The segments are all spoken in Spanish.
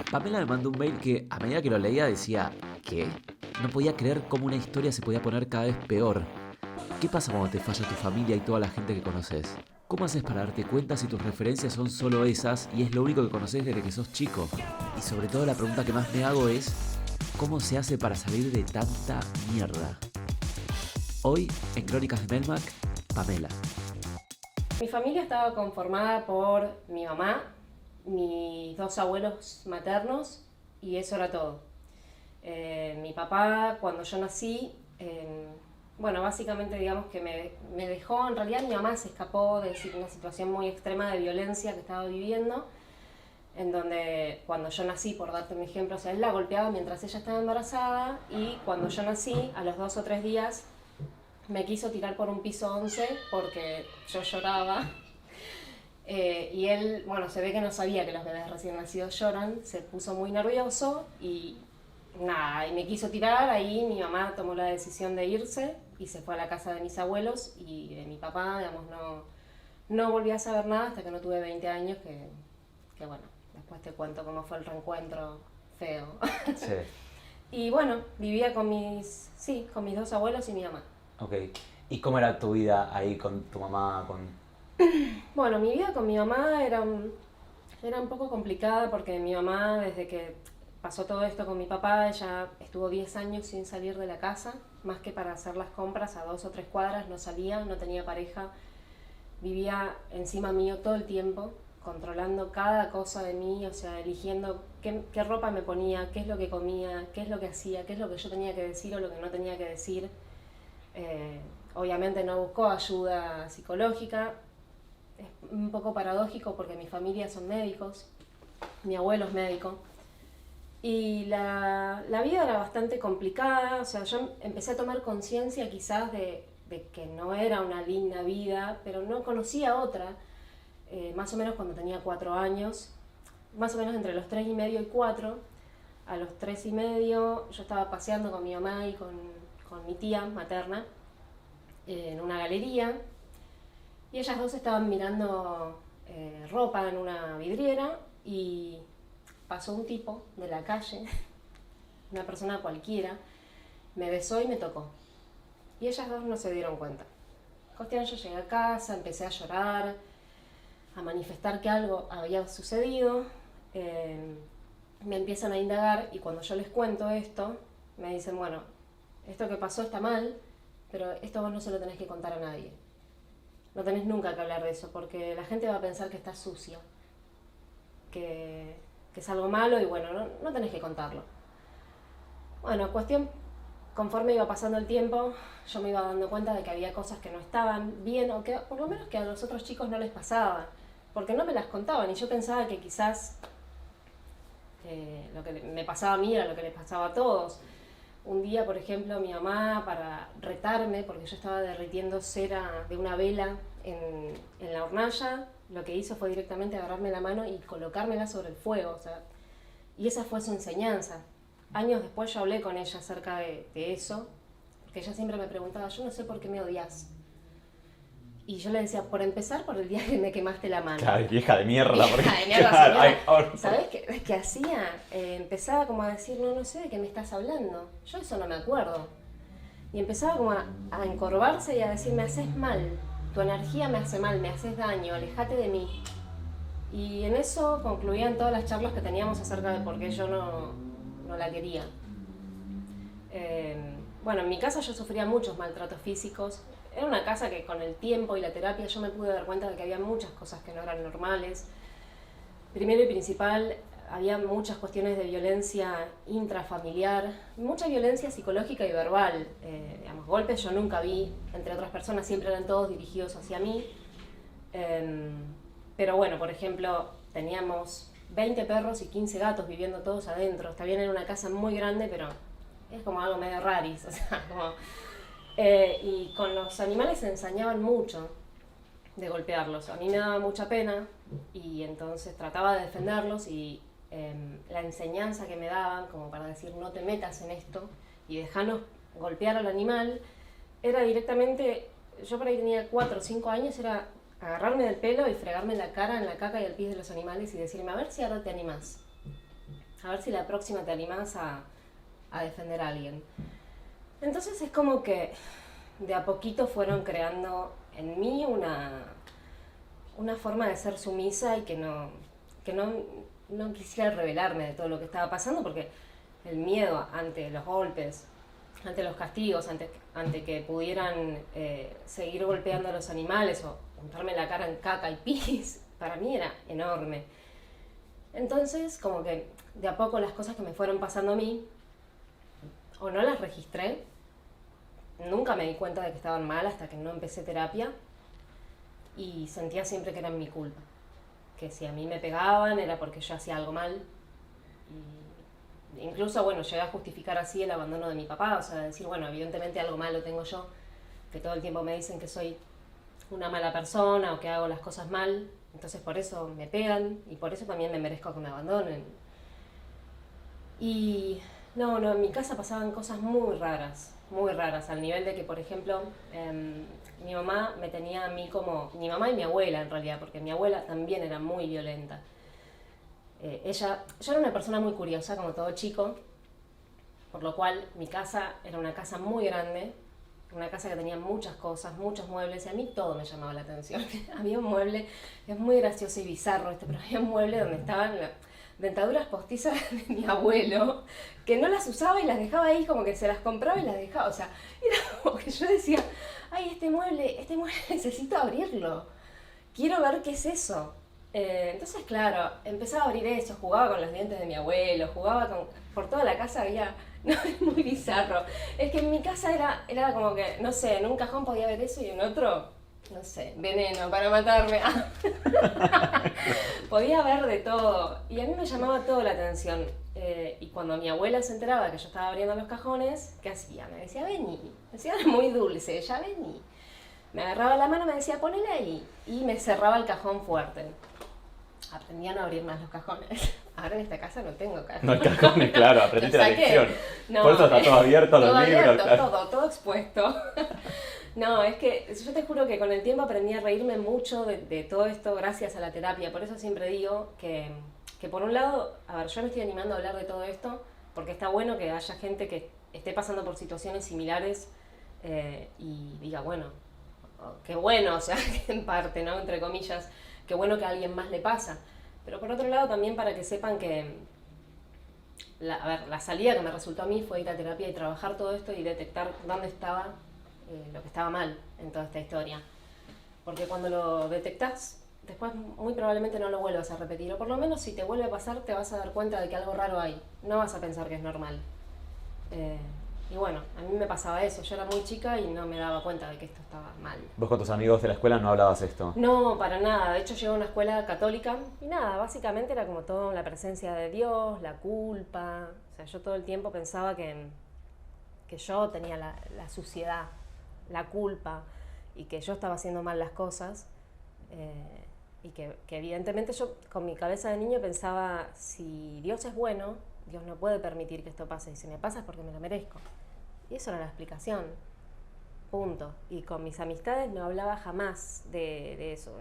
Pamela me mandó un mail que a medida que lo leía decía, ¿qué? No podía creer cómo una historia se podía poner cada vez peor. ¿Qué pasa cuando te falla tu familia y toda la gente que conoces? ¿Cómo haces para darte cuenta si tus referencias son solo esas y es lo único que conoces desde que sos chico? Y sobre todo la pregunta que más me hago es, ¿cómo se hace para salir de tanta mierda? Hoy, en Crónicas de Melmac, Pamela. Mi familia estaba conformada por mi mamá, mis dos abuelos maternos y eso era todo. Mi papá, cuando yo nací, bueno, básicamente digamos que me dejó, en realidad mi mamá se escapó de una situación muy extrema de violencia que estaba viviendo, en donde cuando yo nací, por darte un ejemplo, o sea, él la golpeaba mientras ella estaba embarazada y cuando yo nací, a los 2 o 3 días, me quiso tirar por un piso 11 porque yo lloraba. Y él, bueno, se ve que no sabía que los bebés recién nacidos lloran, se puso muy nervioso y nada, y me quiso tirar. Ahí mi mamá tomó la decisión de irse y se fue a la casa de mis abuelos y de mi papá, digamos, no volví a saber nada hasta que no tuve 20 años, que bueno, después te cuento cómo fue el reencuentro feo. Sí. Y bueno, vivía con mis dos abuelos y mi mamá. Ok. ¿Y cómo era tu vida ahí con tu mamá? Bueno, mi vida con mi mamá era un poco complicada porque mi mamá, desde que pasó todo esto con mi papá, ella estuvo 10 años sin salir de la casa, más que para hacer las compras a 2 o 3 cuadras, no salía, no tenía pareja, vivía encima mío todo el tiempo, controlando cada cosa de mí, o sea, eligiendo qué ropa me ponía, qué es lo que comía, qué es lo que hacía, qué es lo que yo tenía que decir o lo que no tenía que decir. Obviamente no buscó ayuda psicológica. Es un poco paradójico porque mi familia son médicos, mi abuelo es médico, y la vida era bastante complicada. O sea, yo empecé a tomar conciencia quizás de que no era una linda vida, pero no conocía otra, más o menos cuando tenía 4 años, más o menos entre los 3 y medio y 4. A los 3 y medio yo estaba paseando con mi mamá y con mi tía materna en una galería. Y ellas dos estaban mirando ropa en una vidriera y pasó un tipo de la calle, una persona cualquiera, me besó y me tocó. Y ellas dos no se dieron cuenta. Cuestión, yo llegué a casa, empecé a llorar, a manifestar que algo había sucedido. Me empiezan a indagar y cuando yo les cuento esto, me dicen, bueno, esto que pasó está mal, pero esto vos no se lo tenés que contar a nadie. No tenés nunca que hablar de eso, porque la gente va a pensar que estás sucia, que es algo malo y bueno, no tenés que contarlo. Bueno, cuestión, conforme iba pasando el tiempo, yo me iba dando cuenta de que había cosas que no estaban bien, o que por lo menos que a los otros chicos no les pasaba, porque no me las contaban y yo pensaba que quizás lo que me pasaba a mí era lo que les pasaba a todos. Un día, por ejemplo, mi mamá, para retarme, porque yo estaba derritiendo cera de una vela en la hornalla, lo que hizo fue directamente agarrarme la mano y colocármela sobre el fuego. O sea, y esa fue su enseñanza. Años después yo hablé con ella acerca de eso, porque ella siempre me preguntaba, yo no sé por qué me odias. Y yo le decía, por empezar, por el día que me quemaste la mano. Claro, vieja de mierda. Vieja de mierda, Claro, señora. ¿Sabés qué hacía? Empezaba como a decir, no sé de qué me estás hablando. Yo eso no me acuerdo. Y empezaba como a encorvarse y a decir, me haces mal. Tu energía me hace mal, me haces daño, alejate de mí. Y en eso concluían todas las charlas que teníamos acerca de por qué yo no la quería. Bueno, en mi casa yo sufría muchos maltratos físicos. Era una casa que con el tiempo y la terapia yo me pude dar cuenta de que había muchas cosas que no eran normales. Primero y principal, había muchas cuestiones de violencia intrafamiliar, mucha violencia psicológica y verbal. Digamos, golpes yo nunca vi, entre otras personas siempre eran todos dirigidos hacia mí. Pero bueno, por ejemplo, teníamos 20 perros y 15 gatos viviendo todos adentro. Está bien, era una casa muy grande, pero es como algo medio raris. O sea, como, y con los animales se ensañaban mucho de golpearlos. A mí me daba mucha pena y entonces trataba de defenderlos y la enseñanza que me daban, como para decir no te metas en esto y dejanos golpear al animal, era directamente, yo por ahí tenía 4 o 5 años, era agarrarme del pelo y fregarme la cara en la caca y el pis de los animales y decirme, a ver si ahora te animás. a ver si la próxima te animás a defender a alguien. Entonces es como que de a poquito fueron creando en mí una forma de ser sumisa y no quisiera revelarme de todo lo que estaba pasando, porque el miedo ante los golpes, ante los castigos, ante que pudieran seguir golpeando a los animales o untarme la cara en caca y pis, para mí era enorme. Entonces, como que de a poco las cosas que me fueron pasando a mí, o no las registré, nunca me di cuenta de que estaban mal hasta que no empecé terapia, y sentía siempre que eran mi culpa. Que si a mí me pegaban era porque yo hacía algo mal. Y incluso, bueno, llegué a justificar así el abandono de mi papá, o sea, decir, bueno, evidentemente algo malo tengo yo, que todo el tiempo me dicen que soy una mala persona o que hago las cosas mal, entonces por eso me pegan y por eso también me merezco que me abandonen. Y no, en mi casa pasaban cosas muy raras, al nivel de que, por ejemplo, mi mamá me tenía a mí como, mi mamá y mi abuela en realidad, porque mi abuela también era muy violenta. Yo era una persona muy curiosa, como todo chico, por lo cual mi casa era una casa muy grande, una casa que tenía muchas cosas, muchos muebles, y a mí todo me llamaba la atención. Había un mueble, es muy gracioso y bizarro pero había un mueble donde estaban las dentaduras postizas de mi abuelo, que no las usaba y las dejaba ahí, como que se las compraba y las dejaba, o sea, era como que yo decía, ay, este mueble necesito abrirlo, quiero ver qué es eso. Entonces, claro, empezaba a abrir eso, jugaba con los dientes de mi abuelo, por toda la casa había, no, es muy bizarro. Es que en mi casa era como que, no sé, en un cajón podía ver eso y en otro, no sé, veneno para matarme. Podía ver de todo y a mí me llamaba todo la atención. Y cuando mi abuela se enteraba que yo estaba abriendo los cajones, ¿qué hacía? Me decía, vení. Me decía, muy dulce, ya vení. Me agarraba la mano, me decía, ponele ahí. Y me cerraba el cajón fuerte. Aprendí a no abrir más los cajones. Ahora en esta casa no tengo cajones. No hay cajones, claro, aprendiste la lección. No, por eso está todo abierto, los todo libros. Abierto, Claro. todo expuesto. No, es que yo te juro que con el tiempo aprendí a reírme mucho de todo esto gracias a la terapia. Por eso siempre digo que por un lado, a ver, yo me estoy animando a hablar de todo esto porque está bueno que haya gente que esté pasando por situaciones similares y diga, bueno, qué bueno, o sea, en parte, ¿no? Entre comillas, qué bueno que a alguien más le pasa. Pero por otro lado también para que sepan que la salida que me resultó a mí fue ir a terapia y trabajar todo esto y detectar dónde estaba lo que estaba mal en toda esta historia. Porque cuando lo detectás, después muy probablemente no lo vuelvas a repetir. O por lo menos si te vuelve a pasar te vas a dar cuenta de que algo raro hay. No vas a pensar que es normal. Y bueno, a mí me pasaba eso. Yo era muy chica y no me daba cuenta de que esto estaba mal. ¿Vos con tus amigos de la escuela no hablabas esto? No, para nada. De hecho, llegué a una escuela católica y nada, básicamente era como todo la presencia de Dios, la culpa. O sea, yo todo el tiempo pensaba que yo tenía la suciedad, la culpa y que yo estaba haciendo mal las cosas. Y que evidentemente yo con mi cabeza de niño pensaba, si Dios es bueno, Dios no puede permitir que esto pase. Y si me pasa es porque me lo merezco. Y eso era la explicación. Punto. Y con mis amistades no hablaba jamás de eso.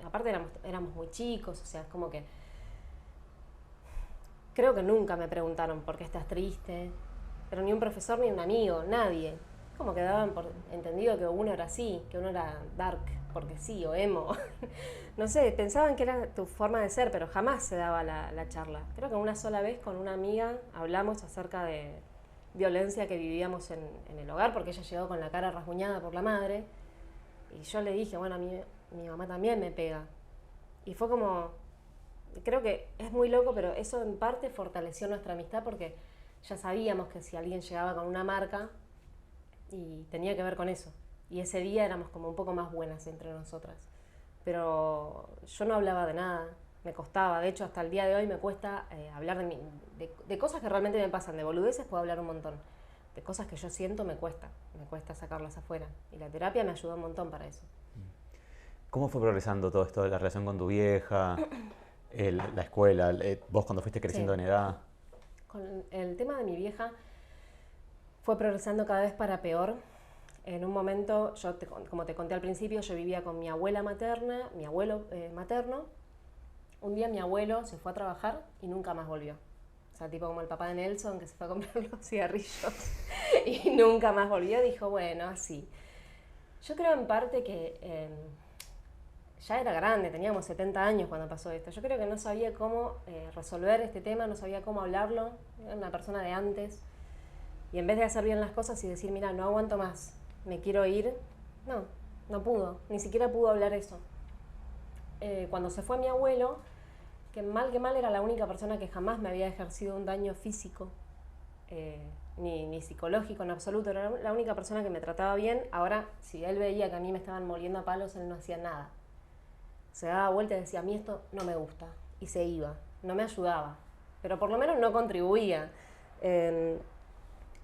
Aparte éramos muy chicos, o sea, es como que... Creo que nunca me preguntaron por qué estás triste, pero ni un profesor ni un amigo, nadie. Como que daban por entendido que uno era así, que uno era dark, porque sí, o emo. No sé, pensaban que era tu forma de ser, pero jamás se daba la charla. Creo que una sola vez con una amiga hablamos acerca de violencia que vivíamos en el hogar, porque ella llegó con la cara rasguñada por la madre, y yo le dije, bueno, a mí mi mamá también me pega. Y fue como, creo que es muy loco, pero eso en parte fortaleció nuestra amistad, porque ya sabíamos que si alguien llegaba con una marca, y tenía que ver con eso. Y ese día éramos como un poco más buenas entre nosotras. Pero yo no hablaba de nada, me costaba. De hecho, hasta el día de hoy me cuesta hablar de cosas que realmente me pasan. De boludeces puedo hablar un montón. De cosas que yo siento me cuesta sacarlas afuera. Y la terapia me ayudó un montón para eso. ¿Cómo fue progresando todo esto de la relación con tu vieja, la escuela, vos cuando fuiste creciendo en edad? Con el tema de mi vieja fue progresando cada vez para peor. En un momento, como te conté al principio, yo vivía con mi abuela materna, mi abuelo materno, Un día mi abuelo se fue a trabajar y nunca más volvió. O sea, tipo como el papá de Nelson que se fue a comprar los cigarrillos y nunca más volvió. Dijo, bueno, así. Yo creo en parte que ya era grande, teníamos 70 años cuando pasó esto. Yo creo que no sabía cómo resolver este tema, no sabía cómo hablarlo. Era una persona de antes. Y en vez de hacer bien las cosas y decir, mira, no aguanto más, me quiero ir, no pudo. Ni siquiera pudo hablar eso. Cuando se fue mi abuelo, que mal era la única persona que jamás me había ejercido un daño físico, ni psicológico en absoluto, era la única persona que me trataba bien. Ahora, si él veía que a mí me estaban moliendo a palos, él no hacía nada. Se daba vuelta y decía, a mí esto no me gusta, y se iba, no me ayudaba, pero por lo menos no contribuía.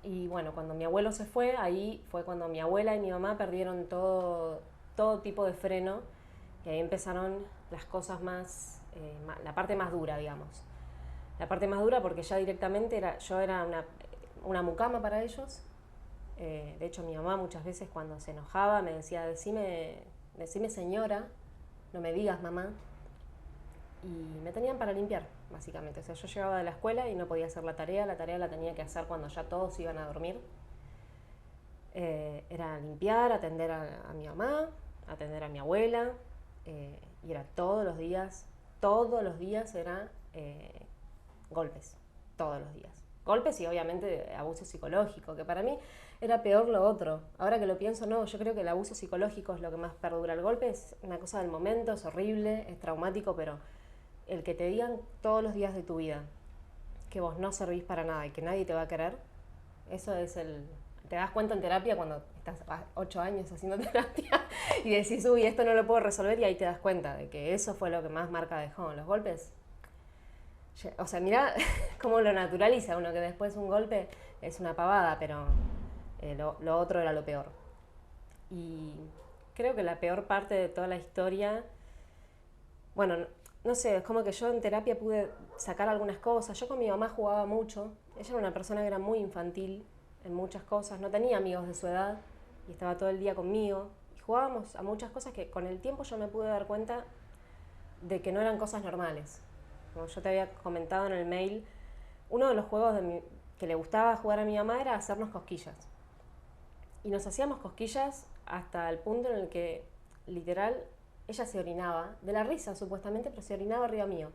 Y bueno, cuando mi abuelo se fue, ahí fue cuando mi abuela y mi mamá perdieron todo tipo de freno, y ahí empezaron las cosas más, la parte más dura, digamos. La parte más dura porque ya directamente yo era una mucama para ellos. De hecho, mi mamá muchas veces cuando se enojaba me decía, decime señora, no me digas mamá. Y me tenían para limpiar, básicamente. O sea, yo llegaba de la escuela y no podía hacer la tarea la tenía que hacer cuando ya todos iban a dormir. Era limpiar, atender a mi mamá, atender a mi abuela, y era todos los días era golpes, todos los días. Golpes y obviamente abuso psicológico, que para mí era peor lo otro. Ahora que lo pienso, no, yo creo que el abuso psicológico es lo que más perdura. El golpe es una cosa del momento, es horrible, es traumático, pero el que te digan todos los días de tu vida que vos no servís para nada y que nadie te va a querer, eso es te das cuenta en terapia cuando estás 8 años haciendo terapia y decís, uy, esto no lo puedo resolver, y ahí te das cuenta de que eso fue lo que más marca dejó. Los golpes, o sea, mirá cómo lo naturaliza uno, que después un golpe es una pavada, pero lo otro era lo peor. Y creo que la peor parte de toda la historia, bueno, no sé, es como que yo en terapia pude sacar algunas cosas. Yo con mi mamá jugaba mucho. Ella era una persona que era muy infantil en muchas cosas. No tenía amigos de su edad y estaba todo el día conmigo. Y jugábamos a muchas cosas que con el tiempo yo me pude dar cuenta de que no eran cosas normales. Como yo te había comentado en el mail, uno de los juegos que le gustaba jugar a mi mamá era hacernos cosquillas. Y nos hacíamos cosquillas hasta el punto en el que, literal, ella se orinaba, de la risa supuestamente, pero se orinaba arriba mío.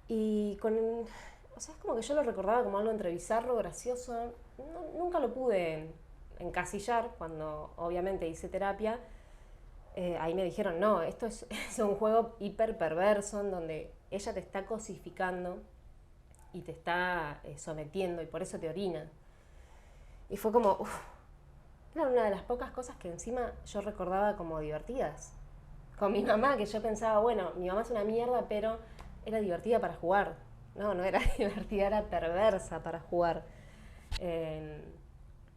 Y o sea, es como que yo lo recordaba como algo entre bizarro, gracioso. Nunca lo pude encasillar cuando obviamente hice terapia. Ahí me dijeron, no, esto es un juego hiper perverso en donde ella te está cosificando y te está sometiendo y por eso te orina. Y fue como, era una de las pocas cosas que encima yo recordaba como divertidas. Con mi mamá, que yo pensaba, bueno, mi mamá es una mierda, pero era divertida para jugar. No era divertida, era perversa para jugar.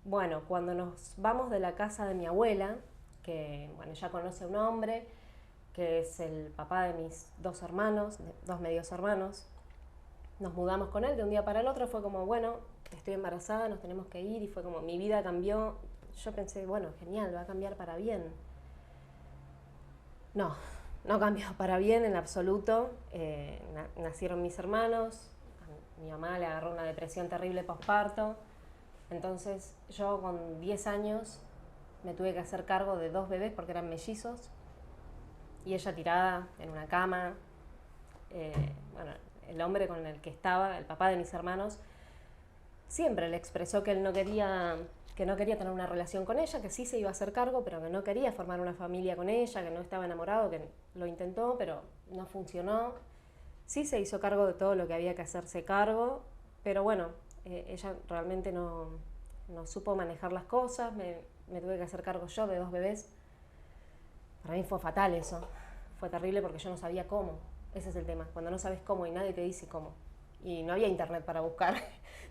Bueno, cuando nos vamos de la casa de mi abuela, que bueno, ella conoce a un hombre, que es el papá de mis 2 hermanos, 2 medios hermanos, nos mudamos con él de un día para el otro. Fue como, bueno, estoy embarazada, nos tenemos que ir, y fue como, mi vida cambió. Yo pensé, bueno, genial, va a cambiar para bien. No cambió para bien en absoluto. Nacieron mis hermanos, a mi mamá le agarró una depresión terrible posparto. Entonces yo con 10 años me tuve que hacer cargo de 2 bebés porque eran mellizos, y ella tirada en una cama. Bueno, el hombre con el que estaba, el papá de mis hermanos, siempre le expresó que él no quería tener una relación con ella, que sí se iba a hacer cargo, pero que no quería formar una familia con ella, que no estaba enamorado, que lo intentó, pero no funcionó. Sí se hizo cargo de todo lo que había que hacerse cargo, pero bueno, ella realmente no supo manejar las cosas. Me tuve que hacer cargo yo de 2 bebés. Para mí fue fatal eso. Fue terrible porque yo no sabía cómo. Ese es el tema, cuando no sabes cómo y nadie te dice cómo. Y no había internet para buscar.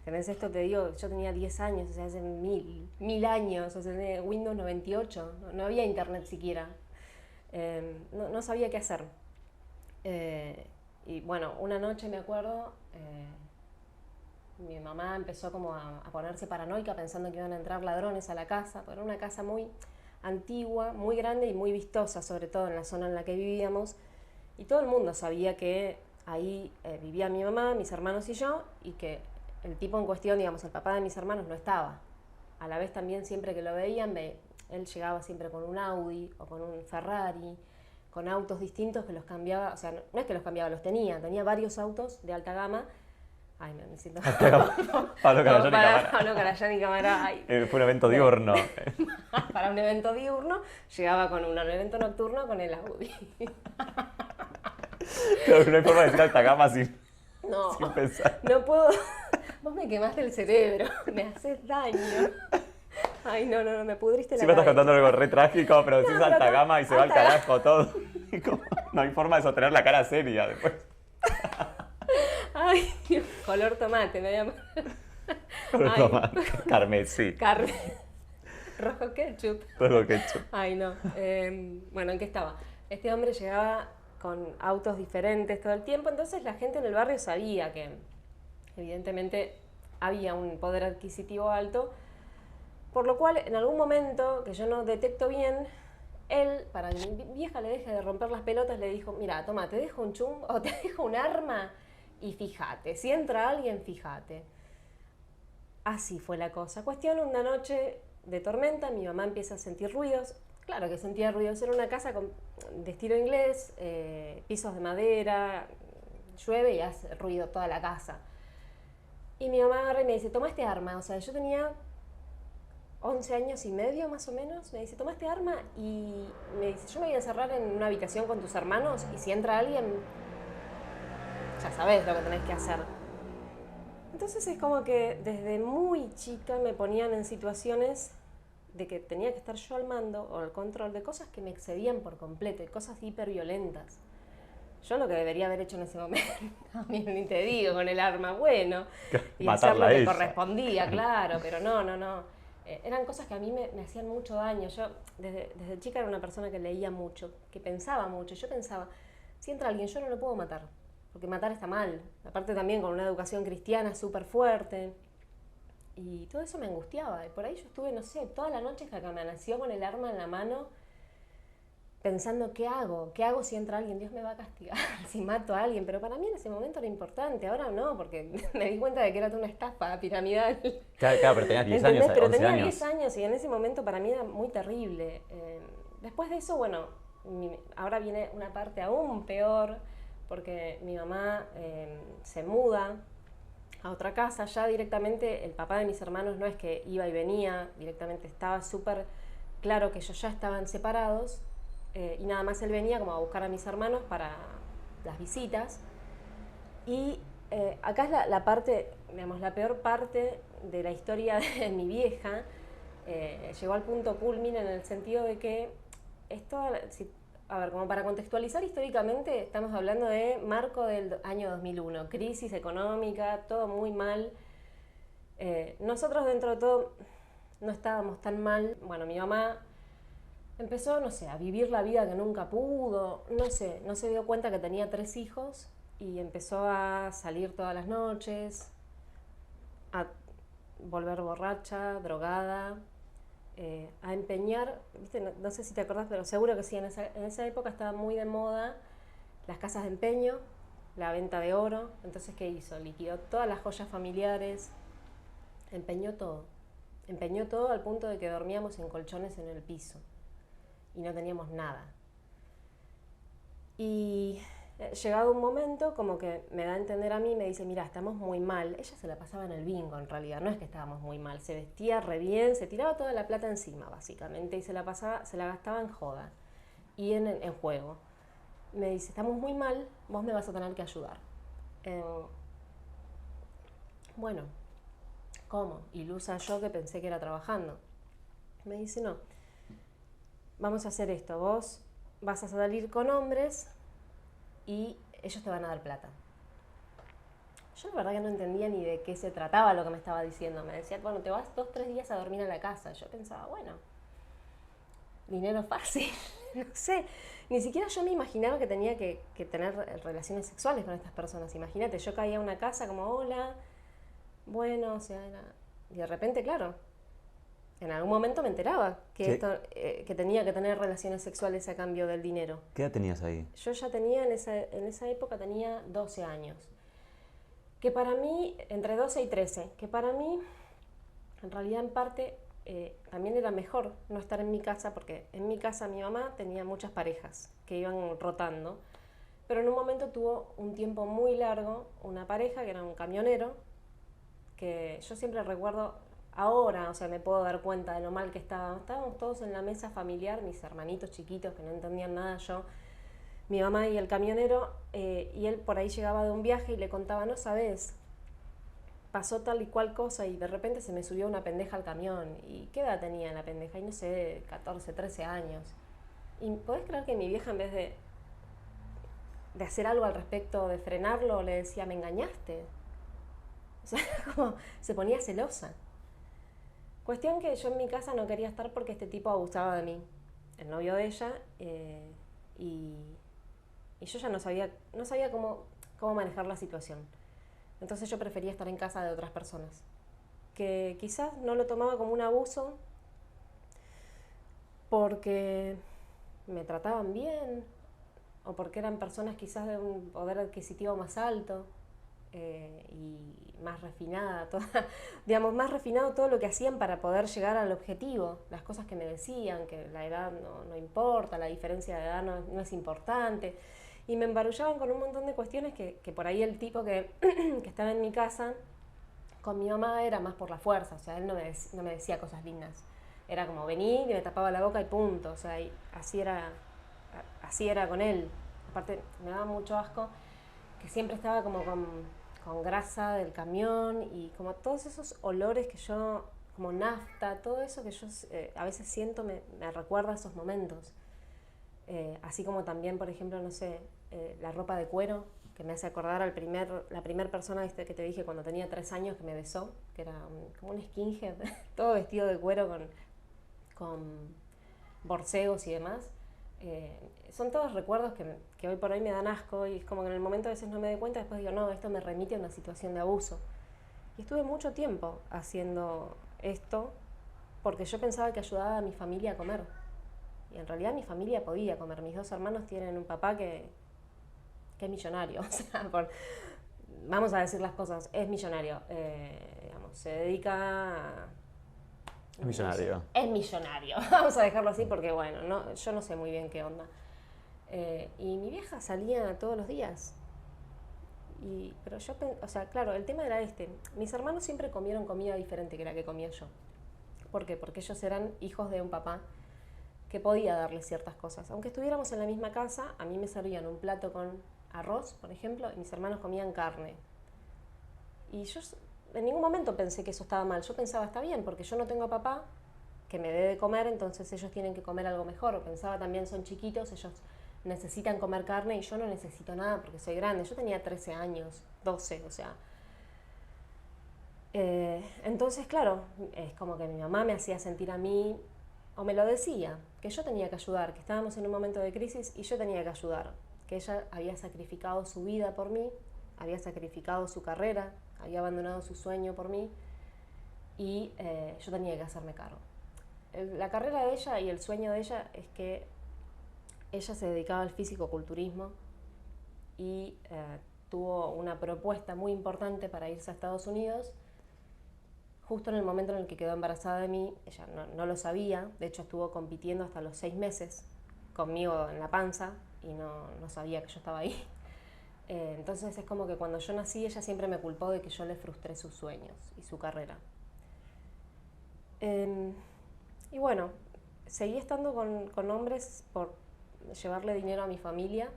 ¿Tenés esto? Te digo, yo tenía 10 años, o sea, hace mil años, o sea, de Windows 98, no había internet siquiera. No sabía qué hacer. Y bueno, una noche me acuerdo, mi mamá empezó como a ponerse paranoica pensando que iban a entrar ladrones a la casa, porque era una casa muy antigua, muy grande y muy vistosa, sobre todo en la zona en la que vivíamos. Y todo el mundo sabía que ahí vivía mi mamá, mis hermanos y yo, y que el tipo en cuestión, digamos, el papá de mis hermanos no estaba. A la vez también siempre que lo veían, él llegaba siempre con un Audi o con un Ferrari, con autos distintos que los cambiaba, o sea, no es que los cambiaba, los tenía varios autos de alta gama. Ay, me siento... Pablo Carayán y Cámara. Pablo Carayán y Cámara. Ay. Fue un evento diurno. Para un evento diurno, llegaba con un evento nocturno con el Audi. Creo que no hay forma de decir alta gama sin No, pensar. no puedo... Vos me quemaste el cerebro, me haces daño. Ay, no, me pudriste la Siempre estás cabeza. contando algo re trágico, pero decís pero alta acá- gama y se va al alta gama. carajo todo. Y como, no hay forma de sostener la cara seria después. Ay, Dios, color tomate, me llama. Toma, carmesí, Carne. Rojo ketchup. todo ketchup. Ay, no. Bueno, ¿en qué estaba? Este hombre llegaba con autos diferentes todo el tiempo, entonces la gente en el barrio sabía que evidentemente había un poder adquisitivo alto, por lo cual en algún momento, que yo no detecto bien, él, para que mi vieja le deje de romper las pelotas, le dijo, mira, toma, te dejo un chumbo o te dejo un arma y fíjate, si entra alguien, fíjate. Así fue la cosa. Cuestión, una noche de tormenta, mi mamá empieza a sentir ruidos. Claro que sentía ruidos, era una casa de estilo inglés, pisos de madera, llueve y hace ruido toda la casa. Y mi mamá agarra y me dice, toma este arma. O sea, yo tenía 11 años y medio más o menos. Me dice, toma este arma y me dice, yo me voy a encerrar en una habitación con tus hermanos y si entra alguien, ya sabes lo que tenés que hacer. Entonces es como que desde muy chica me ponían en situaciones de que tenía que estar yo al mando o al control de cosas que me excedían por completo y cosas hiperviolentas. Yo lo que debería haber hecho en ese momento, ni te digo, con el arma, bueno, y hacer lo Matarla a que ella. correspondía, claro, pero no. Eran cosas que a mí me hacían mucho daño. Yo desde chica era una persona que leía mucho, que pensaba mucho. Yo pensaba, si entra alguien, yo no lo puedo matar, porque matar está mal. Aparte también con una educación cristiana súper fuerte. Y todo eso me angustiaba. Y por ahí yo estuve, no sé, toda la noche que me nació con el arma en la mano, pensando, ¿qué hago? ¿Qué hago si entra alguien? Dios me va a castigar si mato a alguien. Pero para mí en ese momento era importante. Ahora no, porque me di cuenta de que era toda una estafa piramidal. Claro, pero tenías 10 ¿Entendés? años, Pero 11 tenía años. 10 años y en ese momento para mí era muy terrible. Después de eso, bueno, ahora viene una parte aún peor, porque mi mamá se muda a otra casa. Ya directamente el papá de mis hermanos no es que iba y venía, directamente estaba súper claro que ellos ya estaban separados. Y nada más él venía como a buscar a mis hermanos para las visitas. Y acá es la parte, digamos, la peor parte de la historia de mi vieja. Llegó al punto culmine en el sentido de que esto, a ver, como para contextualizar históricamente, estamos hablando de marco del año 2001, crisis económica, todo muy mal. Nosotros dentro de todo no estábamos tan mal. Bueno, mi mamá empezó, no sé, a vivir la vida que nunca pudo, no sé, no se dio cuenta que tenía 3 hijos y empezó a salir todas las noches, a volver borracha, drogada, a empeñar, ¿viste? No sé si te acordás, pero seguro que sí, en esa época estaba muy de moda las casas de empeño, la venta de oro. Entonces, ¿qué hizo? Liquidó todas las joyas familiares, empeñó todo al punto de que dormíamos en colchones en el piso y no teníamos nada. Y llegado un momento, como que me da a entender a mí, me dice, mira, estamos muy mal. Ella se la pasaba en el bingo, en realidad, no es que estábamos muy mal. Se vestía re bien, se tiraba toda la plata encima, básicamente, y se la gastaba en joda y en juego. Me dice, estamos muy mal, vos me vas a tener que ayudar. Bueno, ¿cómo? Ilusa yo que pensé que era trabajando. Me dice, no, vamos a hacer esto, vos vas a salir con hombres y ellos te van a dar plata. Yo la verdad que no entendía ni de qué se trataba lo que me estaba diciendo. Me decía, bueno, te vas 2-3 días a dormir a la casa. Yo pensaba, bueno, dinero fácil, no sé. Ni siquiera yo me imaginaba que tenía que tener relaciones sexuales con estas personas. Imagínate, yo caía a una casa como, hola, bueno, o sea, y de repente, claro, en algún momento me enteraba que, Sí. que tenía que tener relaciones sexuales a cambio del dinero. ¿Qué edad tenías ahí? Yo ya tenía, en esa época tenía 12 años. Que para mí, entre 12 y 13, que para mí, en realidad en parte, también era mejor no estar en mi casa, porque en mi casa mi mamá tenía muchas parejas que iban rotando, pero en un momento tuvo un tiempo muy largo una pareja que era un camionero, que yo siempre recuerdo, ahora, o sea, me puedo dar cuenta de lo mal que estábamos. Estábamos todos en la mesa familiar, mis hermanitos chiquitos que no entendían nada, yo, mi mamá y el camionero, y él por ahí llegaba de un viaje y le contaba, no sabes, pasó tal y cual cosa y de repente se me subió una pendeja al camión. ¿Y qué edad tenía la pendeja? Y no sé, 14, 13 años. ¿Y podés creer que mi vieja, en vez de hacer algo al respecto, de frenarlo, le decía, me engañaste? O sea, como se ponía celosa. Cuestión que yo en mi casa no quería estar porque este tipo abusaba de mí, el novio de ella, y yo ya no sabía cómo manejar la situación. Entonces yo prefería estar en casa de otras personas, que quizás no lo tomaba como un abuso porque me trataban bien o porque eran personas quizás de un poder adquisitivo más alto, y más refinada, digamos, más refinado todo lo que hacían para poder llegar al objetivo, las cosas que me decían, que la edad no importa, la diferencia de edad no es importante, y me embarullaban con un montón de cuestiones que por ahí el tipo que estaba en mi casa con mi mamá era más por la fuerza, o sea, él no me decía cosas lindas, era como vení y me tapaba la boca y punto, o sea, y así era con él. Aparte me daba mucho asco que siempre estaba como con grasa del camión y como todos esos olores que yo, como nafta, todo eso que yo a veces siento me recuerda a esos momentos. Así como también, por ejemplo, no sé, la ropa de cuero, que me hace acordar la primer persona que te dije cuando tenía 3 años que me besó, que era como un skinhead, todo vestido de cuero con borcegos y demás. Son todos recuerdos que hoy por hoy me dan asco y es como que en el momento a veces no me doy cuenta, después digo, no, esto me remite a una situación de abuso. Y estuve mucho tiempo haciendo esto porque yo pensaba que ayudaba a mi familia a comer. Y en realidad mi familia podía comer. Mis 2 hermanos tienen un papá que es millonario. O sea, vamos a decir las cosas, es millonario. Digamos, se dedica a... Es millonario. Es millonario, vamos a dejarlo así porque, bueno, yo no sé muy bien qué onda. Y mi vieja salía todos los días. Pero yo, o sea, claro, el tema era este. Mis hermanos siempre comieron comida diferente que la que comía yo. ¿Por qué? Porque ellos eran hijos de un papá que podía darles ciertas cosas. Aunque estuviéramos en la misma casa, a mí me servían un plato con arroz, por ejemplo, y mis hermanos comían carne. Y yo en ningún momento pensé que eso estaba mal. Yo pensaba, está bien, porque yo no tengo papá que me dé de comer, entonces ellos tienen que comer algo mejor. Pensaba también, son chiquitos, ellos necesitan comer carne y yo no necesito nada porque soy grande. Yo tenía 13 años, 12, o sea. Entonces, claro, es como que mi mamá me hacía sentir a mí, o me lo decía, que yo tenía que ayudar, que estábamos en un momento de crisis y yo tenía que ayudar. Que ella había sacrificado su vida por mí, había sacrificado su carrera, había abandonado su sueño por mí y yo tenía que hacerme cargo. La carrera de ella y el sueño de ella es que ella se dedicaba al físico-culturismo y tuvo una propuesta muy importante para irse a Estados Unidos. Justo en el momento en el que quedó embarazada de mí, ella no lo sabía, de hecho estuvo compitiendo hasta los 6 meses conmigo en la panza y no sabía que yo estaba ahí. Entonces es como que cuando yo nací ella siempre me culpó de que yo le frustré sus sueños y su carrera. Y bueno, seguí estando con hombres por llevarle dinero a mi familia.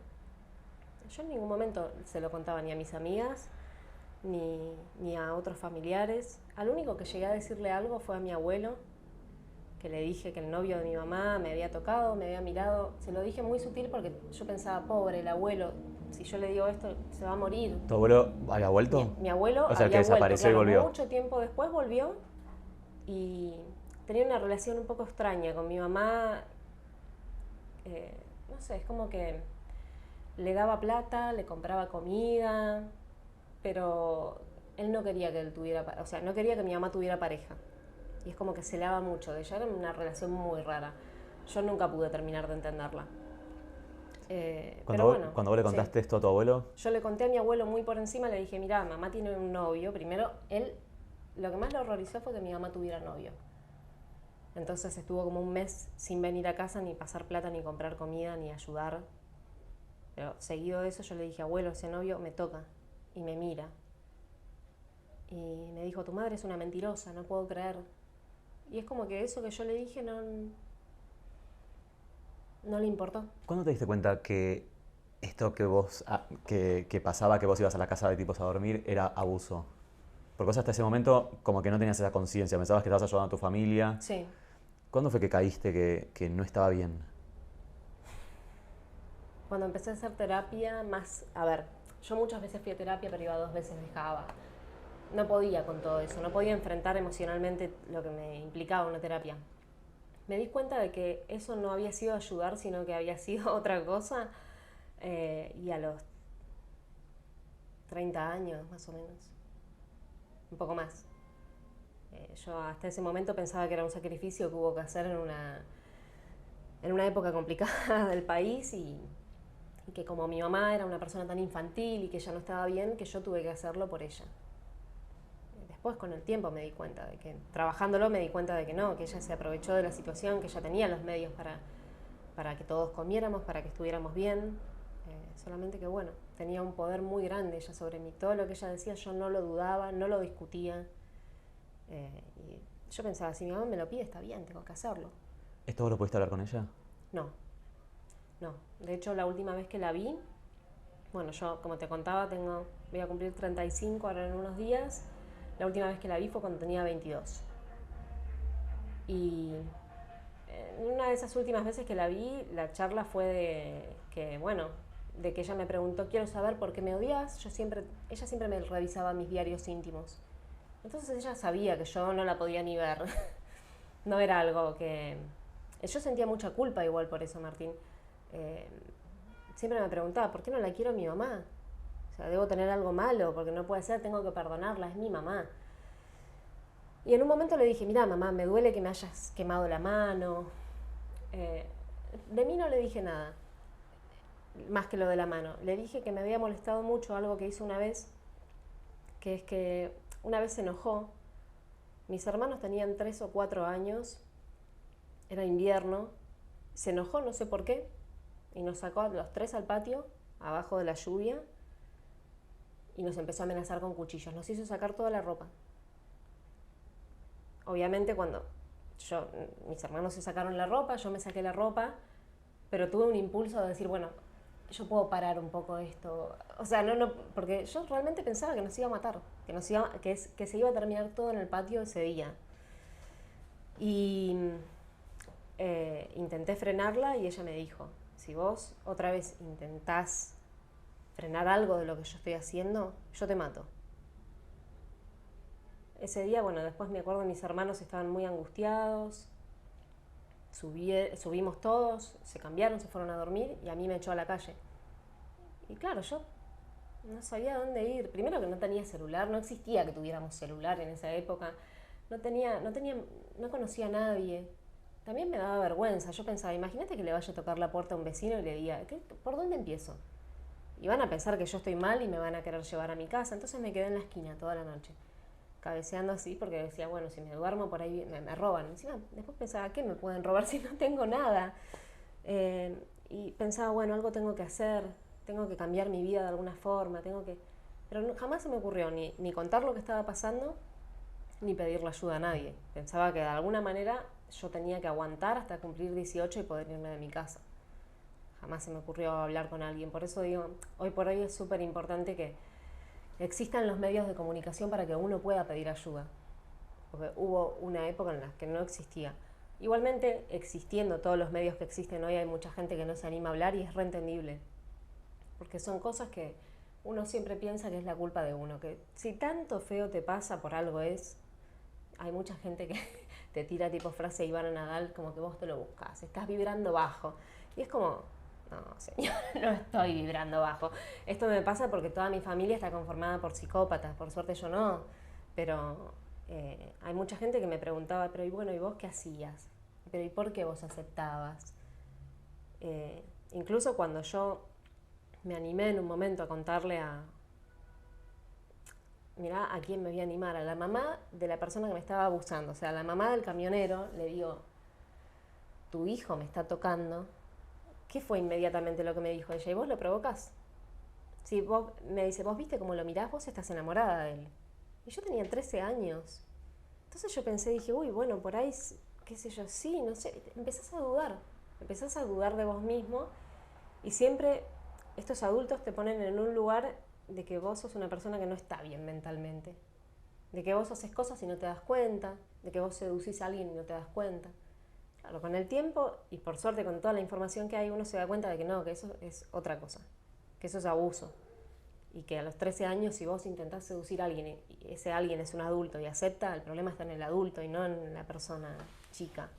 Yo en ningún momento se lo contaba ni a mis amigas ni a otros familiares. Al único que llegué a decirle algo fue a mi abuelo, que le dije que el novio de mi mamá me había tocado, me había mirado. Se lo dije muy sutil porque yo pensaba, pobre el abuelo, si yo le digo esto se va a morir. ¿Tu abuelo había vuelto? Mi abuelo o sea, había que desapareció vuelto, claro, y volvió. mucho tiempo después volvió y tenía una relación un poco extraña con mi mamá. No sé, es como que le daba plata, le compraba comida, pero él no quería que él tuviera, o sea, no quería que mi mamá tuviera pareja. Y es como que celaba mucho de ella, era una relación muy rara. Yo nunca pude terminar de entenderla. Pero bueno, Cuando vos le contaste esto a tu abuelo, yo le conté a mi abuelo muy por encima, le dije, mirá, mamá tiene un novio. Primero, él, lo que más le horrorizó fue que mi mamá tuviera novio. Entonces estuvo como un mes sin venir a casa, ni pasar plata, ni comprar comida, ni ayudar. Pero seguido de eso yo le dije, abuelo, ese novio me toca y me mira. Y me dijo, tu madre es una mentirosa, no puedo creer. Y es como que eso que yo le dije no le importó. ¿cuándo te diste cuenta que esto que vos, que pasaba, que vos ibas a la casa de tipos a dormir, era abuso? Porque vos hasta ese momento como que no tenías esa conciencia, pensabas que estabas ayudando a tu familia. Sí. ¿Cuándo fue que caíste que no estaba bien? Cuando empecé a hacer terapia, más... A ver, yo muchas veces fui a terapia, pero iba 2 veces, dejaba. No podía con todo eso, no podía enfrentar emocionalmente lo que me implicaba una terapia. Me di cuenta de que eso no había sido ayudar, sino que había sido otra cosa. Y a los 30 años, más o menos. Un poco más. Yo hasta ese momento pensaba que era un sacrificio que hubo que hacer en una época complicada del país y que como mi mamá era una persona tan infantil y que ella no estaba bien, que yo tuve que hacerlo por ella. Después con el tiempo me di cuenta de que, trabajándolo me di cuenta de que no, que ella se aprovechó de la situación, que ella tenía los medios para que todos comiéramos, para que estuviéramos bien, solamente que bueno, tenía un poder muy grande ella sobre mí. Todo lo que ella decía yo no lo dudaba, no lo discutía. Y yo pensaba, si mi mamá me lo pide está bien, tengo que hacerlo. ¿Esto vos lo pudiste hablar con ella? No. De hecho la última vez que la vi, bueno, yo como te contaba voy a cumplir 35 ahora en unos días. La última vez que la vi fue cuando tenía 22. Y en una de esas últimas veces que la vi, la charla fue de que ella me preguntó, quiero saber por qué me odias. Ella siempre me revisaba mis diarios íntimos. Entonces ella sabía que yo no la podía ni ver. No era algo que... Yo sentía mucha culpa igual por eso, Martín. Siempre me preguntaba, ¿por qué no la quiero a mi mamá? O sea, debo tener algo malo, porque no puede ser, tengo que perdonarla, es mi mamá. Y en un momento le dije, mira mamá, me duele que me hayas quemado la mano. De mí no le dije nada, más que lo de la mano. Le dije que me había molestado mucho algo que hizo una vez, que es que una vez se enojó. Mis hermanos tenían 3 o 4 años, era invierno, se enojó, no sé por qué, y nos sacó a los 3 al patio, abajo de la lluvia, y nos empezó a amenazar con cuchillos. Nos hizo sacar toda la ropa. Obviamente cuando mis hermanos se sacaron la ropa, yo me saqué la ropa, pero tuve un impulso de decir, bueno, yo puedo parar un poco esto. O sea, porque yo realmente pensaba que nos iba a matar, que se iba a terminar todo en el patio ese día. Y intenté frenarla y ella me dijo, si vos otra vez intentás frenar algo de lo que yo estoy haciendo, yo te mato. Ese día, bueno, después me acuerdo que mis hermanos estaban muy angustiados, subimos todos, se cambiaron, se fueron a dormir y a mí me echó a la calle. Y claro, yo no sabía dónde ir. Primero que no tenía celular, no existía que tuviéramos celular en esa época. No conocía a nadie. También me daba vergüenza. Yo pensaba, imagínate que le vaya a tocar la puerta a un vecino y le diga, ¿por dónde empiezo? Y van a pensar que yo estoy mal y me van a querer llevar a mi casa. Entonces me quedé en la esquina toda la noche, cabeceando así, porque decía, bueno, si me duermo por ahí me roban. Encima, después pensaba, ¿qué me pueden robar si no tengo nada? Y pensaba, bueno, algo tengo que hacer, tengo que cambiar mi vida de alguna forma, Pero jamás se me ocurrió ni contar lo que estaba pasando, ni pedirle ayuda a nadie. Pensaba que de alguna manera yo tenía que aguantar hasta cumplir 18 y poder irme de mi casa. Jamás se me ocurrió hablar con alguien. Por eso digo, hoy por hoy es súper importante que existan los medios de comunicación para que uno pueda pedir ayuda. Porque hubo una época en la que no existía. Igualmente, existiendo todos los medios que existen hoy, hay mucha gente que no se anima a hablar y es reentendible. Porque son cosas que uno siempre piensa que es la culpa de uno. Que si tanto feo te pasa, por algo es. Hay mucha gente que te tira tipo frase Ivana Nadal, como que vos te lo buscás, estás vibrando bajo. Y es como, no, señor, no estoy vibrando bajo. Esto me pasa porque toda mi familia está conformada por psicópatas, por suerte yo no. Pero Hay mucha gente que me preguntaba, pero y bueno, ¿y vos qué hacías? Pero ¿y por qué vos aceptabas? Incluso cuando yo me animé en un momento a contarle mirá a quién me voy a animar, a la mamá de la persona que me estaba abusando, o sea, a la mamá del camionero, le digo, tu hijo me está tocando. ¿Qué fue inmediatamente lo que me dijo ella? ¿Y vos lo provocás? Sí, me dice, vos viste cómo lo mirás, vos estás enamorada de él. Y yo tenía 13 años. Entonces yo pensé, dije, uy, bueno, por ahí, qué sé yo, sí, no sé, empezás a dudar de vos mismo y siempre estos adultos te ponen en un lugar de que vos sos una persona que no está bien mentalmente, de que vos haces cosas y no te das cuenta, de que vos seducís a alguien y no te das cuenta. Claro, con el tiempo y por suerte con toda la información que hay, uno se da cuenta de que no, que eso es otra cosa, que eso es abuso. Y que a los 13 años, si vos intentás seducir a alguien y ese alguien es un adulto y acepta, el problema está en el adulto y no en la persona chica.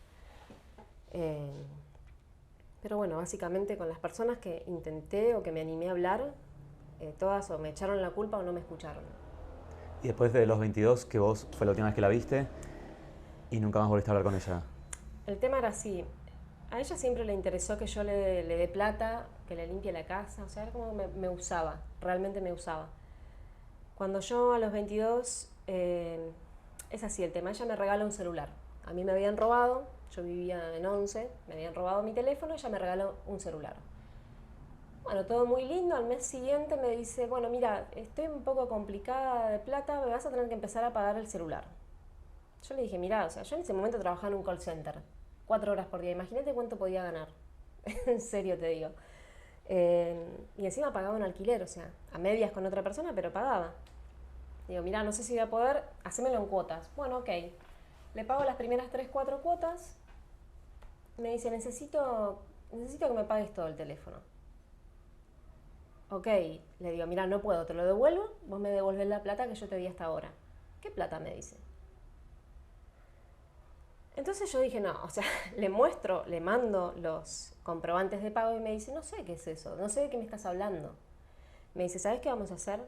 Pero bueno, básicamente con las personas que intenté o que me animé a hablar, todas o me echaron la culpa o no me escucharon. Y después de los 22, que vos fue la última vez que la viste y nunca más volviste a hablar con ella. El tema era así, a ella siempre le interesó que yo le dé plata, que le limpie la casa, o sea, era como me usaba, realmente me usaba. Cuando yo a los 22, es así el tema, ella me regala un celular. A mí me habían robado, yo vivía en 11, me habían robado mi teléfono y ella me regaló un celular. Bueno, todo muy lindo, al mes siguiente me dice, bueno, mira, estoy un poco complicada de plata, me vas a tener que empezar a pagar el celular. Yo le dije, mira, o sea, yo en ese momento trabajaba en un call center, 4 horas por día, imagínate cuánto podía ganar, en serio te digo. Y encima pagaba un alquiler, o sea, a medias con otra persona, pero pagaba. Digo, mira, no sé si voy a poder, hacémelo en cuotas. Bueno, ok, le pago las primeras 3, 4 cuotas, me dice, necesito que me pagues todo el teléfono. Ok, le digo, mira, no puedo, te lo devuelvo, vos me devolvés la plata que yo te di hasta ahora. ¿Qué plata? Me dice. Entonces yo dije, no, o sea, le mando los comprobantes de pago y me dice, no sé qué es eso, no sé de qué me estás hablando. Me dice, ¿sabes qué vamos a hacer?